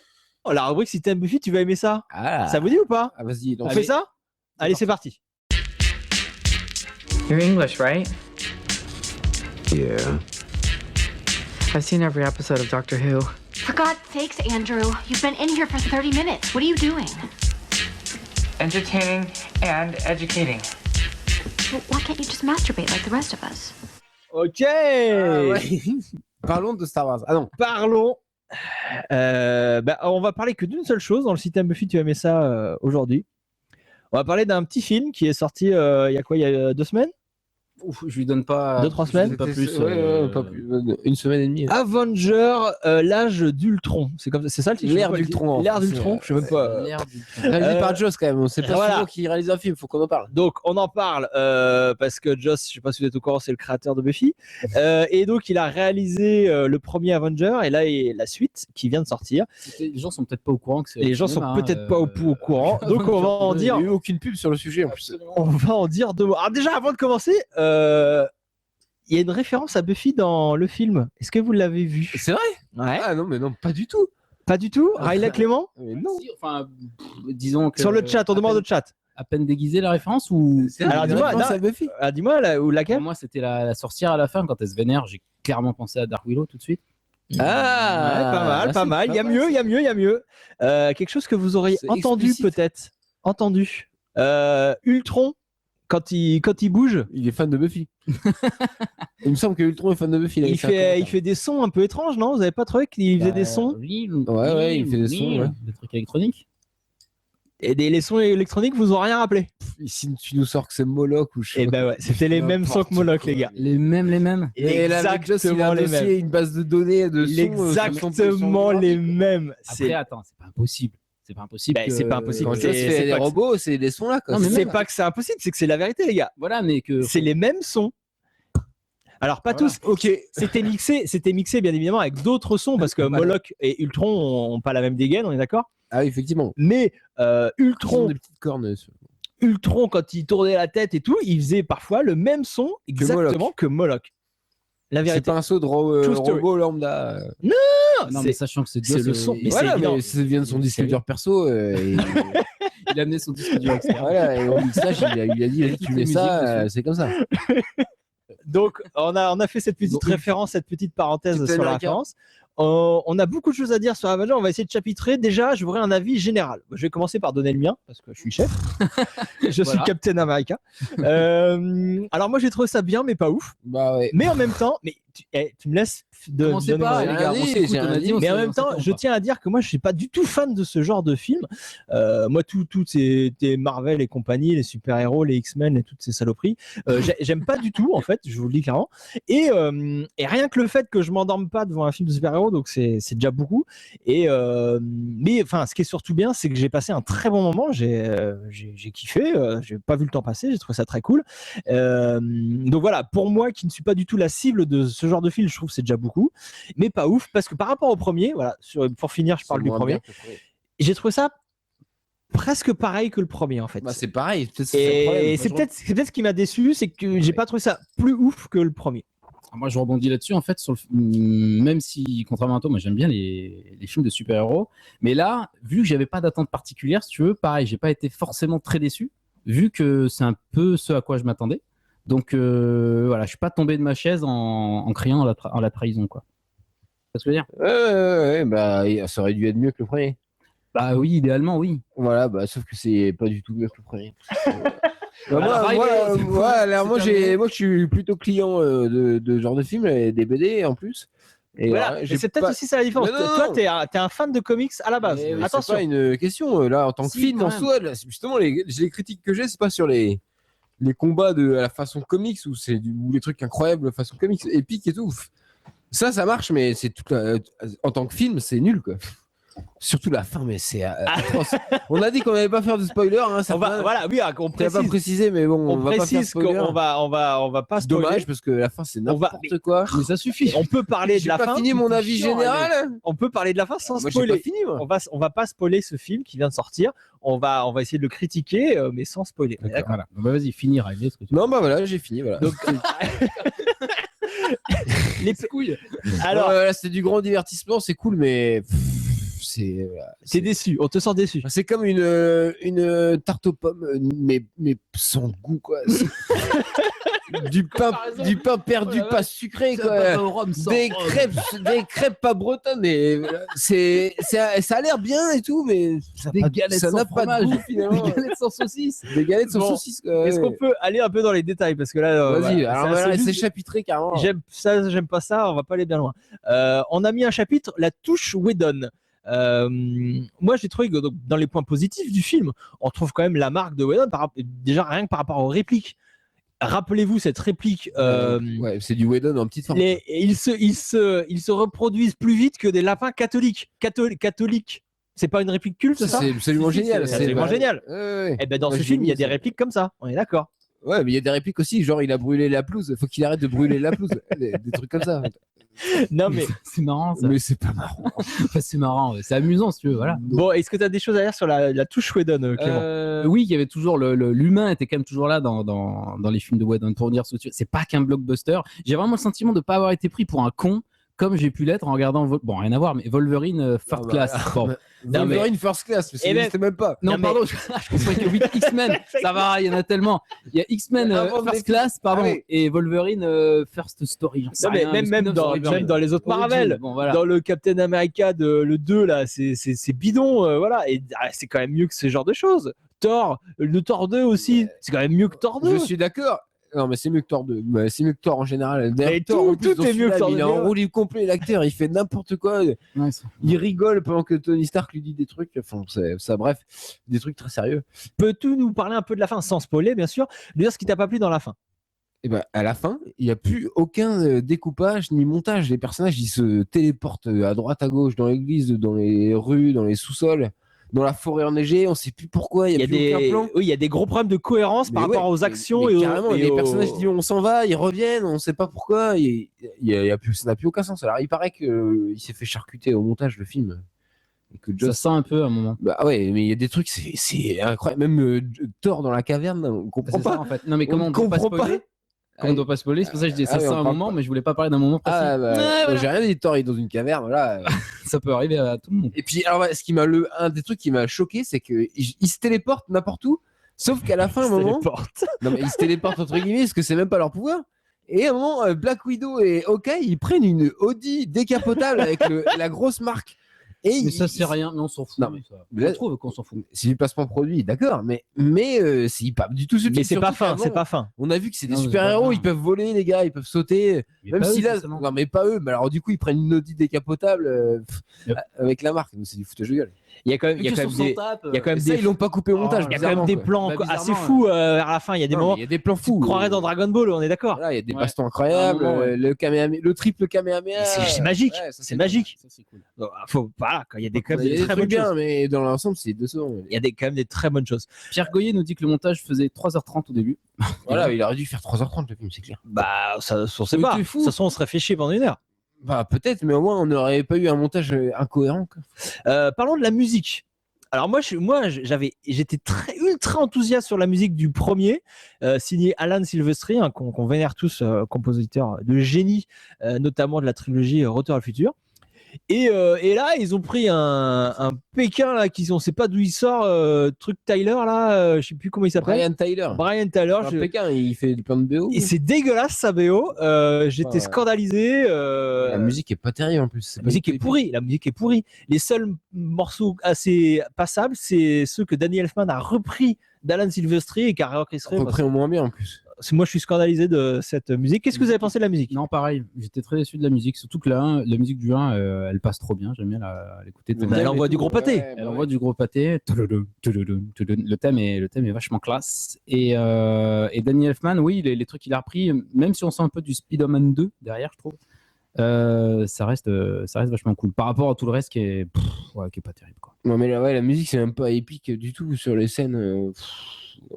la rubrique si t'aimes Buffy, tu vas aimer ça. Ah, Ça vous dit ou pas? ah, vas-y. On fait ça? Allez, c'est parti. You're English, right? Yeah. I've seen every episode of Doctor Who. For God's sakes, Andrew, you've been in here for 30 minutes. What are you doing? Entertaining and educating. Well, why can't you just masturbate like the rest of us? Ok. Parlons de Star Wars. Ah non. Parlons. On va parler que d'une seule chose dans le système Buffy. Tu as aimé ça aujourd'hui. On va parler d'un petit film qui est sorti il y a quoi? Il y a 2 semaines? Ouf, je lui donne pas 2-3 semaines? Pas plus. Pas plus. Une semaine et demie. Avenger, l'âge d'Ultron. C'est ça le titre? L'ère d'Ultron. L'ère d'Ultron. Je sais même pas. Réalisé par Joss quand même. C'est pas voilà. souvent qu'il réalise un film. Faut qu'on en parle. Donc on en parle parce que Joss, je sais pas si vous êtes au courant, c'est le créateur de Buffy. Et donc il a réalisé le premier Avenger et là et la suite qui vient de sortir. Les gens sont peut-être pas au courant que c'est. Les gens sont peut-être pas au courant. Donc on va en dire. Il n'y a eu aucune pub sur le sujet en plus. On va en dire 2 mots. Alors déjà avant de commencer, il y a une référence à Buffy dans le film. Est-ce que vous l'avez vu? C'est vrai? Ouais. Ah non, mais non, pas du tout. Pas du tout. Raïla Clément? Non. Si, enfin, disons que Sur le chat, on demande au chat. À peine déguisé la référence ou. Alors dis-moi, Buffy. dis-moi laquelle? Pour moi, c'était la sorcière à la fin quand elle se vénère. J'ai clairement pensé à Dark Willow tout de suite. Ah, ouais, pas mal. Il y a mieux. Quelque chose que vous auriez C'est entendu explicite. peut-être. Entendu. Ultron, quand il bouge, Il est fan de Buffy. Il me semble que Ultron est fan de Buffy. il fait des sons un peu étranges, non? Vous avez pas trouvé qu'il faisait des sons? Oui, Ouais, il fait des sons, ouais. Des trucs électroniques. Et les sons électroniques vous ont rien rappelé? Si tu nous sors que c'est Moloch ou je sais Eh ben ouais, c'était les mêmes sons que Moloch, les gars. Les mêmes. Et là, avec Joss, il a un dossier, une base de données de sons. Exactement les mêmes. Après, attends, c'est pas impossible. C'est pas impossible. C'est pas impossible. Quand C'est- Joss c'est fait des pas que- robots, c'est des sons là. Quoi. Non, mais C'est même- pas que c'est impossible, c'est que c'est la vérité, les gars. Voilà, mais que. C'est les mêmes sons. Alors pas Voilà. tous. Ok, c'était mixé bien évidemment avec d'autres sons parce que Voilà. Moloch et Ultron ont pas la même dégaine, on est d'accord. Ah oui, effectivement. Mais Ils ont Ultron, des petites cornes. Ultron quand il tournait la tête et tout, il faisait parfois le même son exactement que Moloch. La C'est vérité. pas un saut de True story. robot lambda. Non, mais sachant que c'est c'est Joss, le son. Mais Voilà, c'est évident. mais ça vient de son disque dur perso. Et il a amené son disque dur externe. voilà, et au mixage, il a dit vas-y, tu Toutes mets les ça, musiques dessus. c'est comme ça. Donc on a fait cette petite Donc, référence, cette petite parenthèse Petit sur la américain. référence. On a beaucoup de choses à dire sur Avenger. On va essayer de chapitrer. Déjà, je voudrais un avis général. Je vais commencer par donner le mien parce que je suis chef. Je suis Voilà. Captain America. Alors moi, j'ai trouvé ça bien, mais pas ouf. Bah ouais. Mais en même temps, tu me laisses Commencez donner pas, mon- les gars. J'ai On rien s'écoute, dit, on a dit, on mais en s'est- même on temps, s'écoute je pas. tiens à dire que moi, je suis pas du tout fan de ce genre de film. Moi, tout c'est Marvel et compagnie, les super-héros, les X-Men et toutes ces saloperies. J'aime pas du tout, en fait, je vous le dis clairement. Et rien que le fait que je m'endorme pas devant un film de super-héros, donc c'est déjà beaucoup. Mais enfin, ce qui est surtout bien, c'est que j'ai passé un très bon moment. J'ai kiffé. J'ai pas vu le temps passer. J'ai trouvé ça très cool. Donc voilà, pour moi, qui ne suis pas du tout la cible de ce genre de film, je trouve que c'est déjà beaucoup, mais pas ouf parce que par rapport au premier, voilà, pour finir, je parle du premier. J'ai trouvé ça presque pareil que le premier en fait. Bah, c'est pareil. Peut-être c'est ça le problème. Et c'est peut-être ce qui m'a déçu, c'est que j'ai pas trouvé ça plus ouf que le premier. Moi, je rebondis là-dessus, en fait, même si, contrairement à toi, moi, j'aime bien les films de super-héros. Mais là, vu que j'avais pas d'attente particulière, si tu veux, pareil, j'ai pas été forcément très déçu, vu que c'est un peu ce à quoi je m'attendais. Donc, voilà, je suis pas tombé de ma chaise en criant en la trahison, quoi. C'est ce que je veux dire? Ouais, bah, ça aurait dû être mieux que le premier. Bah oui, idéalement, oui. Voilà, bah, sauf que c'est pas du tout mieux que le premier. Voilà, pareil, moi, je suis plutôt client de ce genre de film, et des BD en plus. Et Voilà, j'ai c'est peut-être pas- aussi ça la différence. Mais non, Toi, non. t'es un fan de comics à la base. Mais c'est Attention. pas une question là en tant que Si, film quand en même. soi. Là, justement, les critiques que j'ai, c'est pas sur les les combats à la façon comics ou les trucs incroyables façon comics, épiques et tout. Ça marche, mais c'est en tant que film, c'est nul quoi. Surtout la fin, mais c'est atroce. On a dit qu'on n'allait pas faire de spoiler. Hein, on va pas préciser, mais bon, on va pas faire spoiler. On va pas spoiler. Dommage parce que la fin c'est n'importe quoi. Mais ça suffit. On peut parler de la fin. J'ai pas fini mon avis général. On peut parler de la fin sans moi, spoiler. J'ai pas fini, moi. On va pas spoiler ce film qui vient de sortir. On va essayer de le critiquer, mais sans spoiler. D'accord. Voilà. Bah, vas-y, finis, Riley. Non, bah voilà, j'ai fini. Voilà. Donc, les couilles. Alors, c'est du grand divertissement, c'est cool, mais. T'es déçu, on te sent déçu. C'est comme une tarte aux pommes, mais sans goût, quoi. du pain perdu, pas sucré, quoi. Des crêpes pas bretonnes, mais ça a l'air bien et tout, mais des galettes ça sans n'a pas fromage, de goût, finalement. des galettes sans saucisses. Des galettes sans saucisses, quoi. Est-ce qu'on peut aller un peu dans les détails parce que là, vas-y, alors voilà, c'est c'est chapitré carrément. J'aime pas ça, on va pas aller bien loin. On a mis un chapitre, la touche Whedon. Moi j'ai trouvé que dans les points positifs du film on trouve quand même la marque de Whedon déjà rien que par rapport aux répliques. Rappelez-vous cette réplique ouais, c'est du Whedon en petite forme. Ils se reproduisent plus vite que des lapins catholiques. C'est pas une réplique culte ça c'est absolument génial. C'est absolument génial. Et ben dans ce film il y a des répliques comme ça, on est d'accord. Ouais, mais il y a des répliques aussi, genre il a brûlé la pelouse, faut qu'il arrête de brûler la pelouse, des trucs comme ça. Non mais c'est marrant ça. Mais c'est pas marrant. Enfin, c'est marrant, c'est amusant si tu veux, voilà. Bon, est-ce que tu as des choses à dire sur la touche Whedon, Clément? Oui, il y avait toujours l'humain était quand même toujours là dans les films de Whedon pour dire c'est pas qu'un blockbuster. J'ai vraiment le sentiment de pas avoir été pris pour un con. Comme j'ai pu l'être en regardant bon rien à voir mais Wolverine First Class. Bon. Wolverine First Class, mais ça n'existe même pas. Non, pardon, je comprends que oui, X-Men, ça va, il y en a tellement. Il y a X-Men First Class, pardon, et Wolverine First Story. Non, mais même dans les autres Marvel, bon, voilà. Dans le Captain America le 2 là, c'est bidon, voilà, et c'est quand même mieux que ce genre de choses. Thor, le Thor 2 aussi, c'est quand même mieux que Thor 2. Je suis d'accord. Non, mais c'est mieux que Thor 2. Bah, c'est mieux que Thor en général. Tout est mieux que Thor 2. Il est en roue libre complet, l'acteur. Il fait n'importe quoi. Ouais, il rigole pendant que Tony Stark lui dit des trucs. Enfin, bref, des trucs très sérieux. Peux-tu nous parler un peu de la fin, sans spoiler, bien sûr, de dire ce qui t'a pas plu dans la fin? Et ben, à la fin, il n'y a plus aucun découpage ni montage. Les personnages, ils se téléportent à droite, à gauche, dans l'église, dans les rues, dans les sous-sols. Dans la forêt enneigée, on sait plus pourquoi, il y a plus aucun plan. Oui, il y a des gros problèmes de cohérence par rapport aux actions mais carrément, les personnages disent on s'en va, ils reviennent, on sait pas pourquoi, ça n'a plus aucun sens. Alors il paraît qu'il s'est fait charcuter au montage le film. Et que ça sent un peu à un moment. Bah ouais, mais il y a des trucs, c'est incroyable. Même Thor dans la caverne, on comprend pas. Ça, en fait. Non mais comment on peut pas spoiler? Comme on doit pas spoiler, c'est pour ça que je dis ça sent un moment, mais je voulais pas parler d'un moment précis. Voilà. J'ai rien dit, Thor est dans une caverne, voilà. Ça peut arriver à tout le monde. Et puis, alors, un des trucs qui m'a choqué, c'est qu'il se téléporte n'importe où, sauf qu'à la fin, un moment. Non, mais ils se téléportent entre guillemets, parce que c'est même pas leur pouvoir. Et à un moment, Black Widow et Hawkeye, ils prennent une Audi décapotable avec la grosse marque. Mais ça c'est rien, mais on s'en fout. Non, mais on trouve qu'on s'en fout. C'est du placement produit, d'accord, mais c'est pas du tout subtil. Mais c'est pas fin, c'est pas fin. On a vu que c'est des super-héros, ils peuvent voler, les gars, ils peuvent sauter. Mais même si eux, là, non, mais pas eux. Mais alors du coup, ils prennent une Audi décapotable avec la marque. C'est du foutage de gueule. Il y a quand même des. Ils l'ont pas coupé au montage. Il y a quand même des plans assez fous à la fin. Il y a des moments. Il y a des plans fous. Tu croirais dans Dragon Ball, on est d'accord. Il y a des bastons incroyables. Le triple Kamehameha. C'est magique. C'est magique. Ça c'est cool. Faut voilà, il y a des quand même des très bonnes choses. Mais dans l'ensemble, c'est 200. Il y a quand même des très bonnes choses. Pierre Goyer nous dit que le montage faisait 3h30 au début. Voilà, il aurait dû faire 3h30 le film, c'est clair. Bah, ça, on sait pas. De toute façon, on serait fait chier pendant 1 heure. Bah, peut-être, mais au moins, on n'aurait pas eu un montage incohérent. Parlons de la musique. Alors moi j'étais ultra enthousiaste sur la musique du premier, signé Alan Silvestri, qu'on vénère tous, compositeur de génie, notamment de la trilogie Retour à le futur. Et là, ils ont pris un Pékin là, on sait pas d'où il sort, truc Tyler là, je sais plus comment il s'appelle. Brian Tyler. Pékin, il fait plein de BO. Et c'est dégueulasse sa BO. J'étais scandalisé. La musique est pas terrible en plus. La musique est pourrie. Les seuls morceaux assez passables, c'est ceux que Danny Elfman a repris d'Alan Silvestri et qui a réorchestré. Repris au moins bien en plus. moi je suis scandalisé de cette musique. Qu'est-ce que vous avez pensé de la musique? Non, pareil, j'étais très déçu de la musique, surtout que la musique du 1, elle passe trop bien, j'aime bien l'écouter. Elle envoie du gros pâté. Elle envoie du gros pâté. Le thème est vachement classe. Et Danny Elfman, oui, les trucs qu'il a repris, même si on sent un peu du Spider-Man 2 derrière, je trouve, ça reste vachement cool. Par rapport à tout le reste qui est pas terrible, quoi. Non, mais la musique, c'est même pas épique du tout sur les scènes.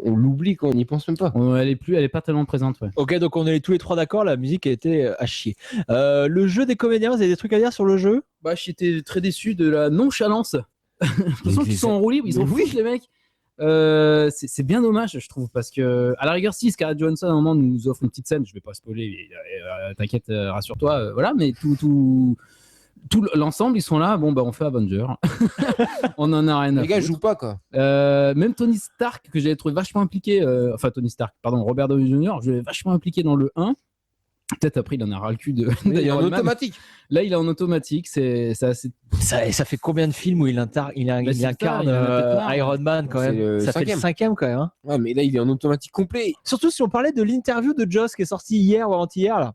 On l'oublie quand on n'y pense même pas. Elle est pas tellement présente, ouais. Ok, donc on est tous les trois d'accord, la musique a été à chier. Le jeu des comédiens, vous avez des trucs à dire sur le jeu? Bah, j'étais très déçu de la nonchalance. J'ai l'impression qu'ils sont en roue libre, ils s'en foutent, les mecs. C'est bien dommage, je trouve, parce que à la rigueur, si Scarlett Johansson à un moment nous offre une petite scène, je vais pas spoiler, t'inquiète, rassure-toi, voilà, mais tout l'ensemble, ils sont là. Bon, bah, on fait Avenger. On en a rien à Les gars foutre. jouent pas, quoi. Même Tony Stark, que j'avais trouvé vachement impliqué, Robert Downey Jr., je l'avais vachement impliqué dans le 1. Peut-être après, il en a ras le cul de. Il est en d'Iron Man. automatique. Là, il est en automatique. C'est assez. Ça fait combien de films où il incarne Iron Man quand même? Ça fait le 5e quand même. Hein. Ouais, mais là, il est en automatique complet. Surtout si on parlait de l'interview de Joss qui est sortie hier ou avant-hier là.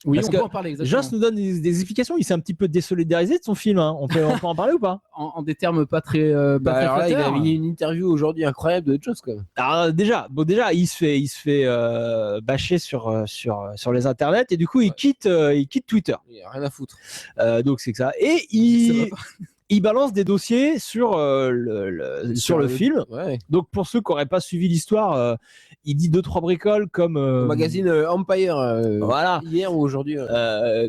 Oui, parce on peut en parler exactement. Joss nous donne des explications. Il s'est un petit peu désolidarisé de son film. Hein. On peut en parler ou pas? En des termes pas très. Alors là, il a mis une interview aujourd'hui incroyable de Joss, quand même. Alors déjà, il se fait bâcher sur les internets et du coup il quitte Twitter. Il a rien à foutre. Donc c'est que ça. Et il balance des dossiers sur le film. Ouais. Donc pour ceux qui n'auraient pas suivi l'histoire, il dit 2-3 bricoles comme au magazine Empire. Voilà. Hier ou aujourd'hui.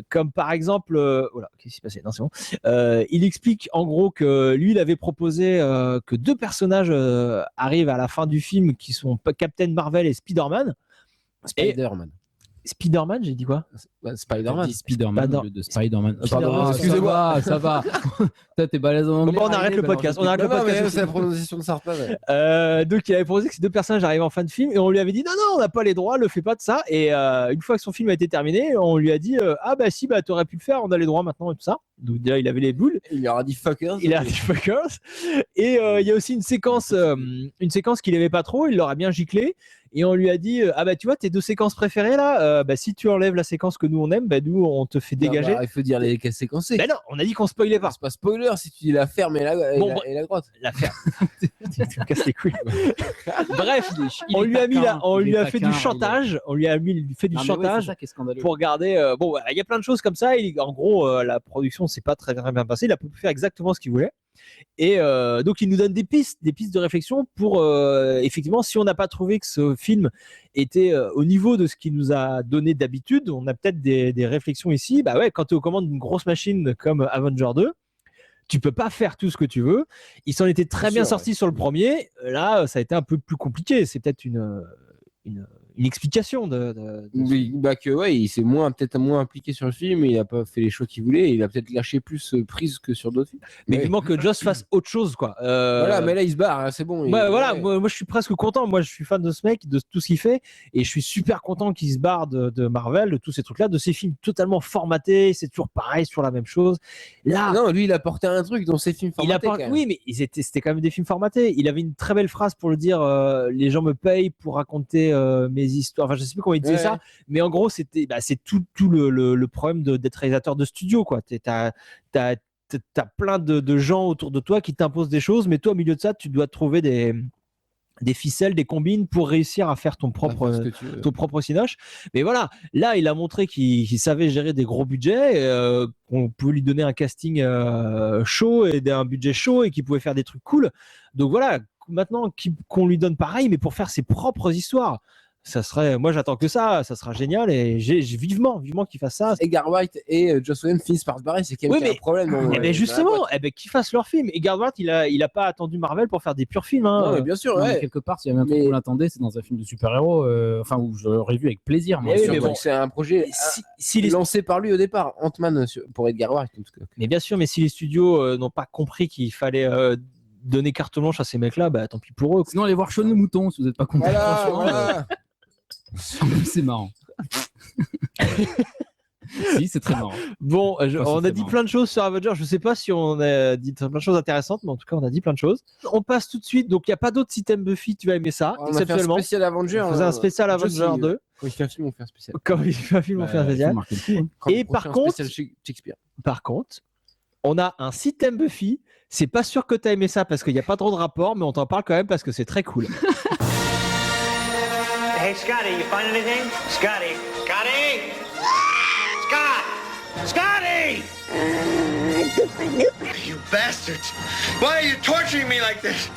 Comme par exemple, qu'est-ce qui s'est passé? Non, c'est bon. Il explique en gros que lui, il avait proposé que 2 personnages arrivent à la fin du film qui sont Captain Marvel et Spider-Man. Spider-Man, j'ai dit quoi? Spider-Man. Spider-Man au lieu de Spider-Man. Pardon, excusez-moi, ça va. Toi, t'es balèze en anglais. Bon, on arrête le podcast. C'est la prononciation de Sartre. Donc, il avait proposé que ces 2 personnages arrivent en fin de film et on lui avait dit non, on n'a pas les droits, le fais pas de ça. Et une fois que son film a été terminé, on lui a dit si, t'aurais pu le faire, on a les droits maintenant et tout ça. Donc, déjà, il avait les boules. Il leur a dit fuckers. Et il y a aussi une séquence qu'il aimait pas trop, il leur a bien giclé. Et on lui a dit tu vois tes 2 séquences préférées là, si tu enlèves la séquence que nous on aime, nous on te fait dégager. Il faut dire lesquelles séquences. Non, on a dit qu'on spoilait pas. C'est pas spoiler si tu dis la ferme et la grotte. La ferme. Tu me casses les couilles. Bref, on lui a fait du chantage. On lui a fait du chantage pour garder. Il y a plein de choses comme ça. En gros, la production s'est pas très bien passée. Il a pu faire exactement ce qu'il voulait. Et donc il nous donne des pistes de réflexion pour effectivement, si on n'a pas trouvé que ce film était au niveau de ce qu'il nous a donné d'habitude, on a peut-être des réflexions ici. Quand tu es aux commandes d'une grosse machine comme Avenger 2, tu peux pas faire tout ce que tu veux. Il s'en était très bien sorti sur le premier. Là, ça a été un peu plus compliqué. C'est peut-être une explication oui, il s'est peut-être moins impliqué sur le film, il a pas fait les choix qu'il voulait, il a peut-être lâché plus prise que sur d'autres films. Mais vivement que Joss fasse autre chose, quoi. Voilà, mais là il se barre, hein, c'est bon. Moi je suis presque content. Moi je suis fan de ce mec, de tout ce qu'il fait, et je suis super content qu'il se barre de Marvel, de tous ces trucs-là, de ces films totalement formatés. C'est toujours pareil, sur la même chose. Là, non, lui il a porté un truc dans ses films formatés. Oui, mais c'était quand même des films formatés. Il avait une très belle phrase pour le dire. Les gens me payent pour raconter mes histoires. Enfin, je sais plus comment il disait ça, mais en gros, c'est tout le problème d'être réalisateur de studio, quoi. T'as plein de gens autour de toi qui t'imposent des choses, mais toi, au milieu de ça, tu dois trouver des ficelles, des combines pour réussir à faire ton propre cinoche. Mais voilà, là, il a montré qu'il savait gérer des gros budgets, qu'on pouvait lui donner un casting chaud et un budget chaud et qu'il pouvait faire des trucs cool. Donc voilà, maintenant qu'on lui donne pareil, mais pour faire ses propres histoires. Moi j'attends que ça sera génial et j'ai vivement qu'il fasse ça. Edgar Wright et Joss Whedon finissent par se barrer, c'est quand même un problème. Justement, qu'ils fassent leur film. Edgar Wright, il a pas attendu Marvel pour faire des purs films. Hein. Non, mais bien sûr, mais quelque part, s'il y avait un truc qu'on l'attendait, c'est dans un film de super-héros, où je l'aurais vu avec plaisir. Mais c'est un projet lancé par lui au départ, Ant-Man pour Edgar Wright. En tout cas. Mais bien sûr, mais si les studios n'ont pas compris qu'il fallait donner carte blanche à ces mecs-là, tant pis pour eux. Sinon, allez voir Sean le Mouton si vous n'êtes pas content. Voilà. C'est marrant. Si, c'est très marrant. Bon, c'est on a très dit marrant. plein de choses sur Avengers. Je sais pas si on a dit plein de choses intéressantes, mais en tout cas, on a dit plein de choses. On passe tout de suite. Donc, il n'y a pas d'autres systèmes Buffy. Tu vas aimer ça, On a fait un exceptionnellement. spécial Avenger. On faisait un spécial Joss, Avenger 2. Quand il fait un film, on fait un spécial. Comme il fait un film, on fait un Il faut spécial. marquer le coup, hein. Quand Et le prochain par contre- spécial Shakespeare. Par contre, on a un système Buffy. C'est pas sûr que tu as aimé ça parce qu'il n'y a pas trop de rapport, mais on t'en parle quand même parce que c'est très cool. Hey, Scotty, you find anything? Scotty! Scotty! Scott! Scotty! You bastards! Why are you torturing me like this?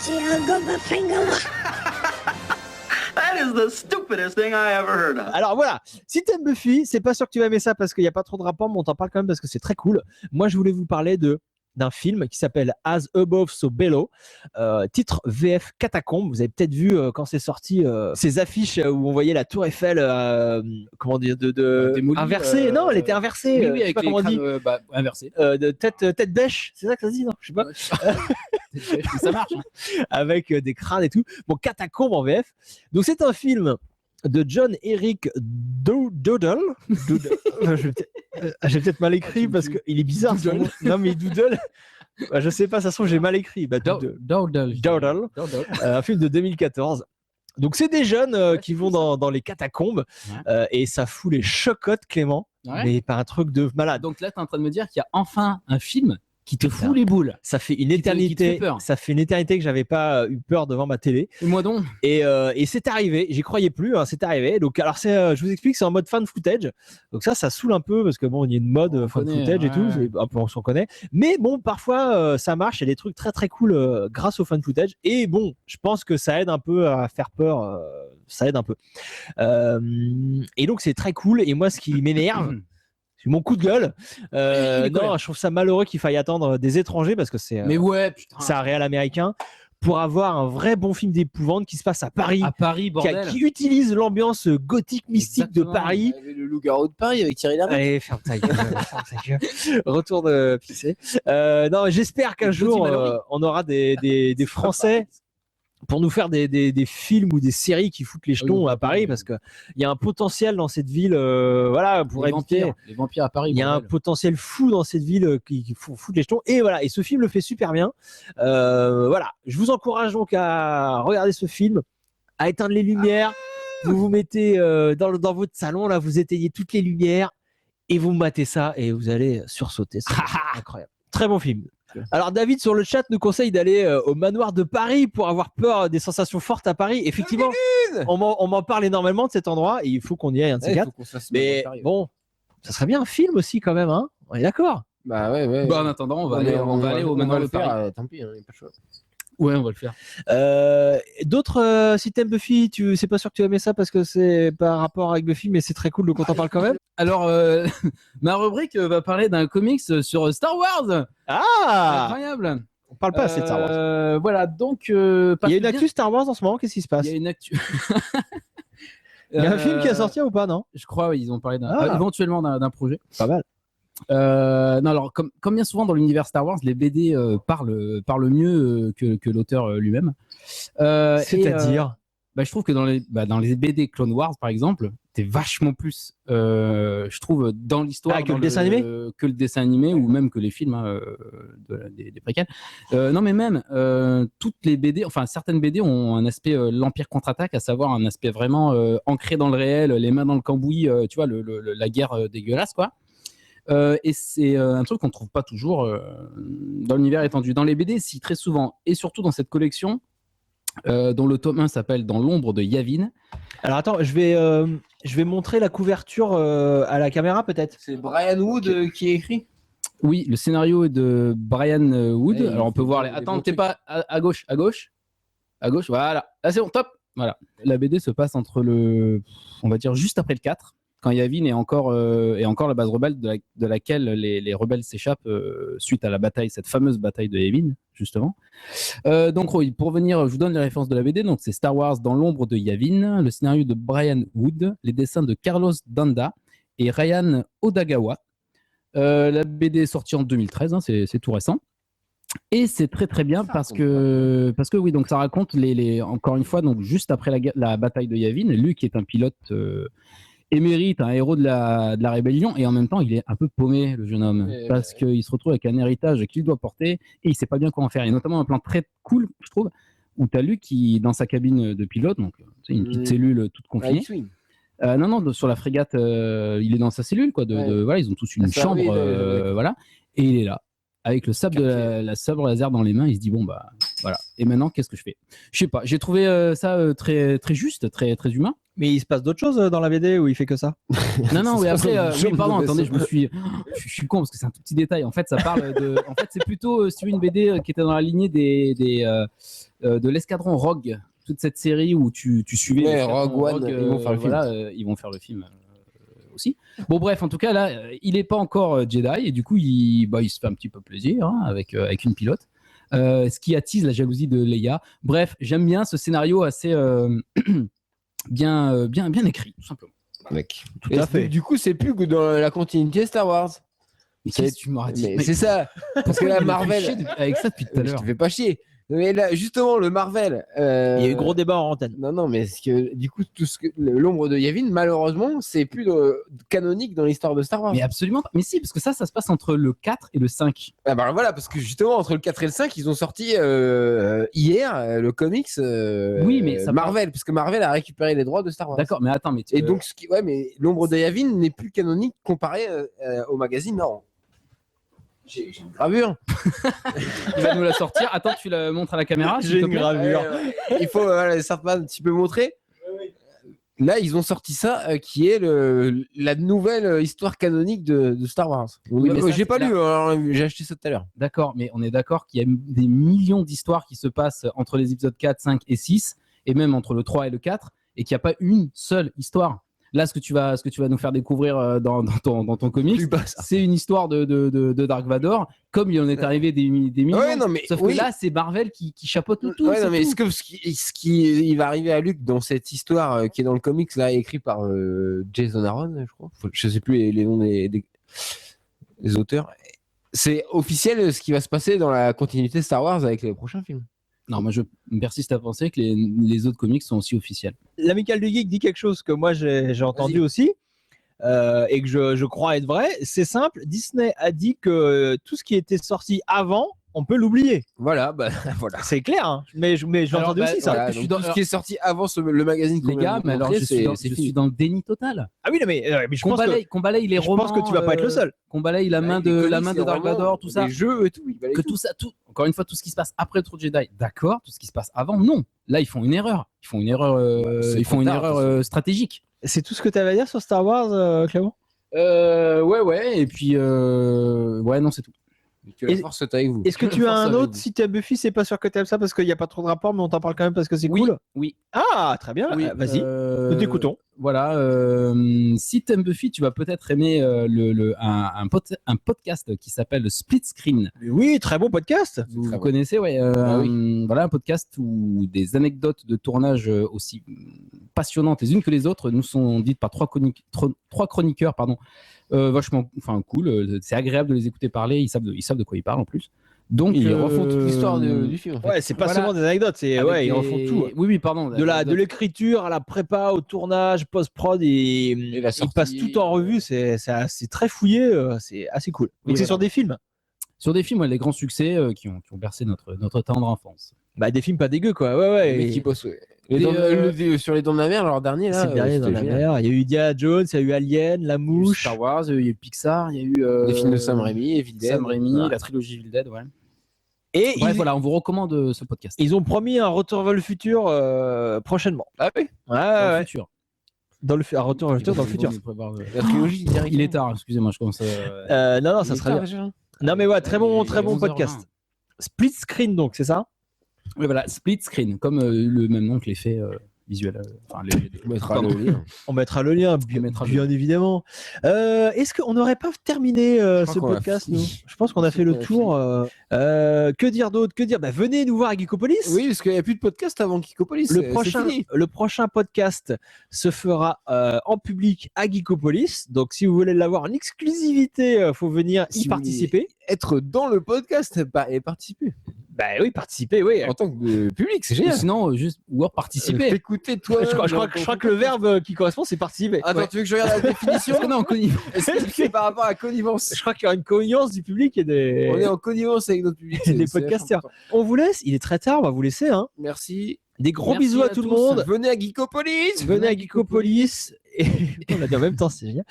That is the stupidest thing I ever heard of. Alors voilà, si t'aimes Buffy, c'est pas sûr que tu vas aimer ça parce qu'il n'y a pas trop de rapport, mais on t'en parle quand même parce que c'est très cool. Moi, je voulais vous parler d'un film qui s'appelle As Above So Below, titre VF Catacombe. Vous avez peut-être vu quand c'est sorti ces affiches où on voyait la tour Eiffel comment dire Démolie, inversée. Non, elle était inversée. Oui, je oui, sais avec pas les comment on dit. crânes inversés. De tête bêche, c'est ça que ça se dit, non? Je sais pas. Ça marche. Hein. Avec des crânes et tout. Bon, Catacombe en VF. Donc c'est un film de John Eric Doodle. J'ai peut-être mal écrit parce qu'il est bizarre. son nom. Non mais Doodle. Bah, je sais pas, ça se trouve j'ai mal écrit. Bah, Doodle. Doodle. Un film de 2014. Donc c'est des jeunes qui vont dans les catacombes et ça fout les chocottes, Clément. Ouais. Mais par un truc de malade. Donc là, tu es en train de me dire qu'il y a enfin un film qui te fout les boules. Ça fait une Qui te éternité. fait peur. Ça fait une éternité que j'avais pas eu peur devant ma télé. Et moi donc. Et c'est arrivé. J'y croyais plus. Hein, c'est arrivé. Donc alors je vous explique, c'est en mode fan footage. Donc ça saoule un peu parce que bon, il y a une mode fan connaît, footage et tout. ouais. Un peu, on s'en connaît. Mais bon, parfois ça marche. Il y a des trucs très très cool grâce au fan footage. Et bon, je pense que ça aide un peu à faire peur. Ça aide un peu. Et donc c'est très cool. Et moi, ce qui m'énerve. C'est mon coup de gueule. Non, je trouve ça malheureux qu'il faille attendre des étrangers parce que c'est Mais ouais, putain. un réal américain pour avoir un vrai bon film d'épouvante qui se passe à Paris, À Paris, bordel. qui utilise l'ambiance gothique mystique Exactement. de Paris. Il y avait le loup-garou de Paris avec Thierry Lhermitte. Allez, ferme ta gueule, ferme ta gueule. Retourne pisser. Non, j'espère qu'un Le jour petit Mallory. on aura des Français pour nous faire des films ou des séries qui foutent les jetons à Paris parce que il y a un potentiel dans cette ville, voilà, pour éviter. Les vampires à Paris. Il y a un bordel. potentiel fou dans cette ville qui fout les jetons. Et voilà, et ce film le fait super bien. Voilà, je vous encourage donc à regarder ce film, à éteindre les lumières. Vous vous mettez dans votre salon, là, vous éteignez toutes les lumières et vous matez ça et vous allez sursauter. C'est incroyable. Très bon film. Alors David sur le chat nous conseille d'aller au manoir de Paris pour avoir peur des sensations fortes à Paris. Effectivement, on m'en parle énormément de cet endroit et il faut qu'on y aille un de ces Il quatre. faut qu'on se fasse Mais Paris, ouais. bon, ça serait bien un film aussi quand même, hein. On est d'accord. Bah ouais. Bah, en attendant, on va aller au manoir de Paris. Tant pis, hein, y a pas le choix. Ouais, on va le faire. D'autres systèmes Buffy, c'est pas sûr que tu as aimé ça parce que c'est pas un rapport avec Buffy, mais c'est très cool de qu'on t'en parle quand même. Alors, ma rubrique va parler d'un comics sur Star Wars. Ah, Incroyable. on parle pas assez de Star Wars. Voilà, donc. Il y a une actu Star Wars en ce moment, qu'est-ce qui se passe? Il y a une actu. Il y a un film qui est sorti ou pas, non? Je crois, oui, ils ont parlé Ah. éventuellement d'un projet. Pas mal. Non, alors, comme bien souvent dans l'univers Star Wars, les BD parlent mieux que l'auteur lui-même. C'est-à-dire Je trouve que dans les BD Clone Wars, par exemple, t'es vachement plus, je trouve, dans l'histoire que dans le dessin animé que le dessin animé ou même que les films des préquels. Non, mais même toutes les BD, enfin certaines BD ont un aspect l'Empire contre-attaque, à savoir un aspect vraiment ancré dans le réel, les mains dans le cambouis, tu vois, la guerre dégueulasse, quoi. Et c'est un truc qu'on trouve pas toujours dans l'univers étendu. Dans les BD, si très souvent, et surtout dans cette collection, dont le tome 1 s'appelle Dans l'ombre de Yavin. Alors attends, je vais montrer la couverture à la caméra peut-être. C'est Brian Wood qui a écrit. Oui, le scénario est de Brian Wood. Ouais, alors on peut voir les. des Attends, bons t'es trucs. pas à gauche, à gauche, à gauche. Voilà. Là c'est bon, top. Voilà. La BD se passe entre on va dire juste après le 4, quand Yavin est encore la base rebelle de laquelle les rebelles s'échappent suite à la bataille, cette fameuse bataille de Yavin, justement. Donc, oui, pour venir, je vous donne les références de la BD. Donc, c'est Star Wars Dans l'ombre de Yavin, le scénario de Brian Wood, les dessins de Carlos Danda et Ryan Odagawa. La BD est sortie en 2013, hein, c'est tout récent. Et c'est très très bien parce que oui, donc ça raconte encore une fois, donc juste après la bataille de Yavin, Luke est un pilote émérite, un héros de la rébellion, et en même temps, il est un peu paumé, le jeune homme, parce qu'il se retrouve avec un héritage qu'il doit porter, et il sait pas bien quoi en faire. Et notamment un plan très cool, je trouve, où tu as Luke qui, dans sa cabine de pilote, donc c'est une petite cellule toute confinée. Non, sur la frégate, il est dans sa cellule, quoi. Voilà, ils ont tous une chambre, voilà, et il est là, avec le sabre la sabre laser dans les mains. Il se dit bon bah voilà. Et maintenant, qu'est-ce que je fais? Je sais pas. J'ai trouvé ça très très juste, très très humain. Mais il se passe d'autres choses dans la BD où il fait que ça. Non, mais après, oui, pardon, attendez, je suis con parce que c'est un tout petit détail. En fait, ça parle de. En fait, c'est plutôt une BD qui était dans la lignée de l'escadron Rogue. Toute cette série où tu suivais Rogue One, ils vont faire le film. Voilà, ils vont faire le film aussi. Bon, bref, en tout cas, là, il n'est pas encore Jedi et du coup, il se fait un petit peu plaisir hein, avec une pilote. Ce qui attise la jalousie de Leia. Bref, j'aime bien ce scénario assez bien écrit, tout simplement. Mec, tout à fait. Du coup, c'est plus que dans la continuité Star Wars. Mais qu'est-ce que tu m'auras dit? C'est ça. Parce que la Marvel. Avec ça depuis tout à l'heure. Je te fais pas chier. Mais là, justement, le Marvel. Il y a eu gros débat en antenne. Non, mais que, du coup, l'ombre de Yavin, malheureusement, c'est plus canonique dans l'histoire de Star Wars. Mais absolument pas. Mais si, parce que ça se passe entre le 4 et le 5. Ah bah voilà, parce que justement, entre le 4 et le 5, ils ont sorti hier le comics oui, mais ça Marvel, parce que Marvel a récupéré les droits de Star Wars. D'accord, mais attends, mais et donc, mais l'ombre de Yavin n'est plus canonique comparé au magazine, non. J'ai une gravure. Il va nous la sortir. Attends, tu la montres à la caméra. J'ai une gravure. Il faut certainement un petit peu montrer. Là, ils ont sorti ça, qui est la nouvelle histoire canonique de Star Wars. Oui, mais j'ai pas lu, alors, j'ai acheté ça tout à l'heure. D'accord, mais on est d'accord qu'il y a des millions d'histoires qui se passent entre les épisodes 4, 5 et 6, et même entre le 3 et le 4, et qu'il n'y a pas une seule histoire. Là, ce que tu vas nous faire découvrir dans ton comics, c'est une histoire de Dark Vador, comme il en est arrivé des millions. Ouais, non, mais sauf que là, c'est Marvel qui chapeaute le tout. Ouais, non, mais ce qui va arriver à Luke dans cette histoire qui est dans le comics, là, écrit par Jason Aaron, je crois. Je sais plus les noms des auteurs. C'est officiel ce qui va se passer dans la continuité Star Wars avec les prochains films. Non, moi je persiste à penser que les autres comics sont aussi officiels. L'Amical du Geek dit quelque chose que moi j'ai entendu aussi et que je crois être vrai. C'est simple, Disney a dit que tout ce qui était sorti avant, on peut l'oublier. Voilà, voilà. C'est clair, hein. mais j'ai entendu aussi ça. Voilà, tout ce qui est sorti avant le magazine. Les gars, mais alors je suis dans le déni total. Ah oui, mais je pense qu'on balaye les romans. Je pense que tu vas pas être le seul. Qu'on balaye la main de Dark Vador, tout ça. Les jeux et tout. Que tout ça, encore une fois, tout ce qui se passe après le Trou de Jedi, d'accord. Tout ce qui se passe avant, non. Là, ils font une erreur. Ils font une erreur stratégique. C'est tout ce que tu avais à dire sur Star Wars, Clément? Ouais. Et puis, non, c'est tout. Que la force soit avec vous. Est-ce que tu as un autre? Si tu aimes Buffy, c'est pas sûr que tu aimes ça parce qu'il n'y a pas trop de rapport, mais on t'en parle quand même parce que c'est cool. Oui. Ah, très bien. Oui, vas-y, nous t'écoutons. Voilà. Si tu aimes Buffy, tu vas peut-être aimer un podcast qui s'appelle Split Screen. Oui, très bon podcast. Vous connaissez, ouais. Voilà, un podcast où des anecdotes de tournage aussi passionnantes les unes que les autres nous sont dites par trois chroniqueurs, vachement cool. C'est agréable de les écouter parler. Ils savent de quoi ils parlent en plus. Donc ils refont toute l'histoire du film. En fait. Ouais, c'est pas seulement des anecdotes, ils refont tout. Oui, pardon. De l'écriture à la prépa, au tournage, post-prod, ils passent tout en revue. C'est très fouillé, c'est assez cool. Donc c'est sur des films. Sur des films, les grands succès qui ont bercé notre tendre enfance. Bah des films pas dégueux quoi. Ouais. Mais qui bossent. Sur les Dents de la Mer, leur dernier là. C'est le dernier Dents de la Mer. Il y a eu Indiana Jones, il y a eu Alien, La Mouche, Star Wars, il y a eu Pixar, il y a eu des films de Sam Raimi, Evil Dead. La trilogie Evil Dead, ouais. Et voilà, on vous recommande ce podcast. Ils ont promis un Retour vers le futur prochainement. Ah oui. Dans le futur. Un Retour vers le futur dans le futur. La trilogie. Il est tard, excusez-moi, je commence. Non, ça serait bien. Non mais ouais, très bon podcast. Split Screen donc, c'est ça? Oui, voilà, Split Screen, comme le même nom que l'effet visuel. On mettra le lien, bien évidemment. Est-ce qu'on n'aurait pas terminé ce podcast, nous? Je pense qu'on a fait le tour. Que dire d'autre? Venez nous voir à Geekopolis. Oui, parce qu'il n'y a plus de podcast avant Geekopolis. Le prochain podcast se fera en public à Geekopolis. Donc, si vous voulez l'avoir en exclusivité, il faut venir y participer. Être dans le podcast et participer. Bah oui, participer, oui. En tant que public, c'est Ou génial. sinon, juste ou participer. T'écouter toi. Je crois que le verbe qui correspond, c'est participer. Attends, Ouais. tu veux que je regarde la définition? Est-ce qu'on est en connivence? Est-ce que c'est par rapport à connivence? Je crois qu'il y aura une connivence du public et des, On est en connivence avec notre public. des c'est podcasteurs. vachement important. On vous laisse, il est très tard, on va vous laisser. Hein. Merci. Des gros Merci bisous à à tout le tous. monde. Venez à Geekopolis. Venez à Geekopolis. Et on l'a dit en même temps, c'est génial.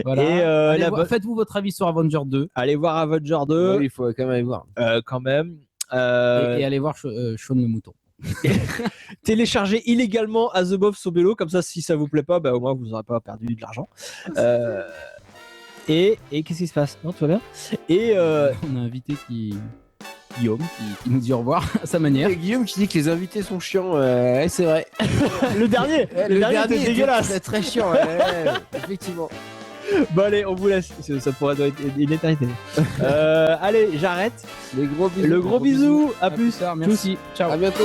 Voilà. Et Allez la voir- bonne- Faites-vous votre avis sur Avenger 2 allez voir Avenger 2, Oui, il faut quand même aller voir. quand même. et allez voir Shaun le mouton. Téléchargez illégalement Azebov Sobelo, comme ça, si ça vous plaît pas, bah, au moins vous n'aurez pas perdu de l'argent. Et qu'est-ce qui se passe? Non, tout va bien. Et On a un invité Guillaume qui nous dit au revoir à sa manière. Et Guillaume qui dit que les invités sont chiants. Ouais, c'est vrai. le dernier, le dernier était était dégueulasse. très, très chiant. Ouais, effectivement. Bon allez, on vous laisse. Ça pourrait être une éternité. Allez, j'arrête. Les gros bisous. Le gros bisou. À plus. tard, merci. Ciao. À bientôt.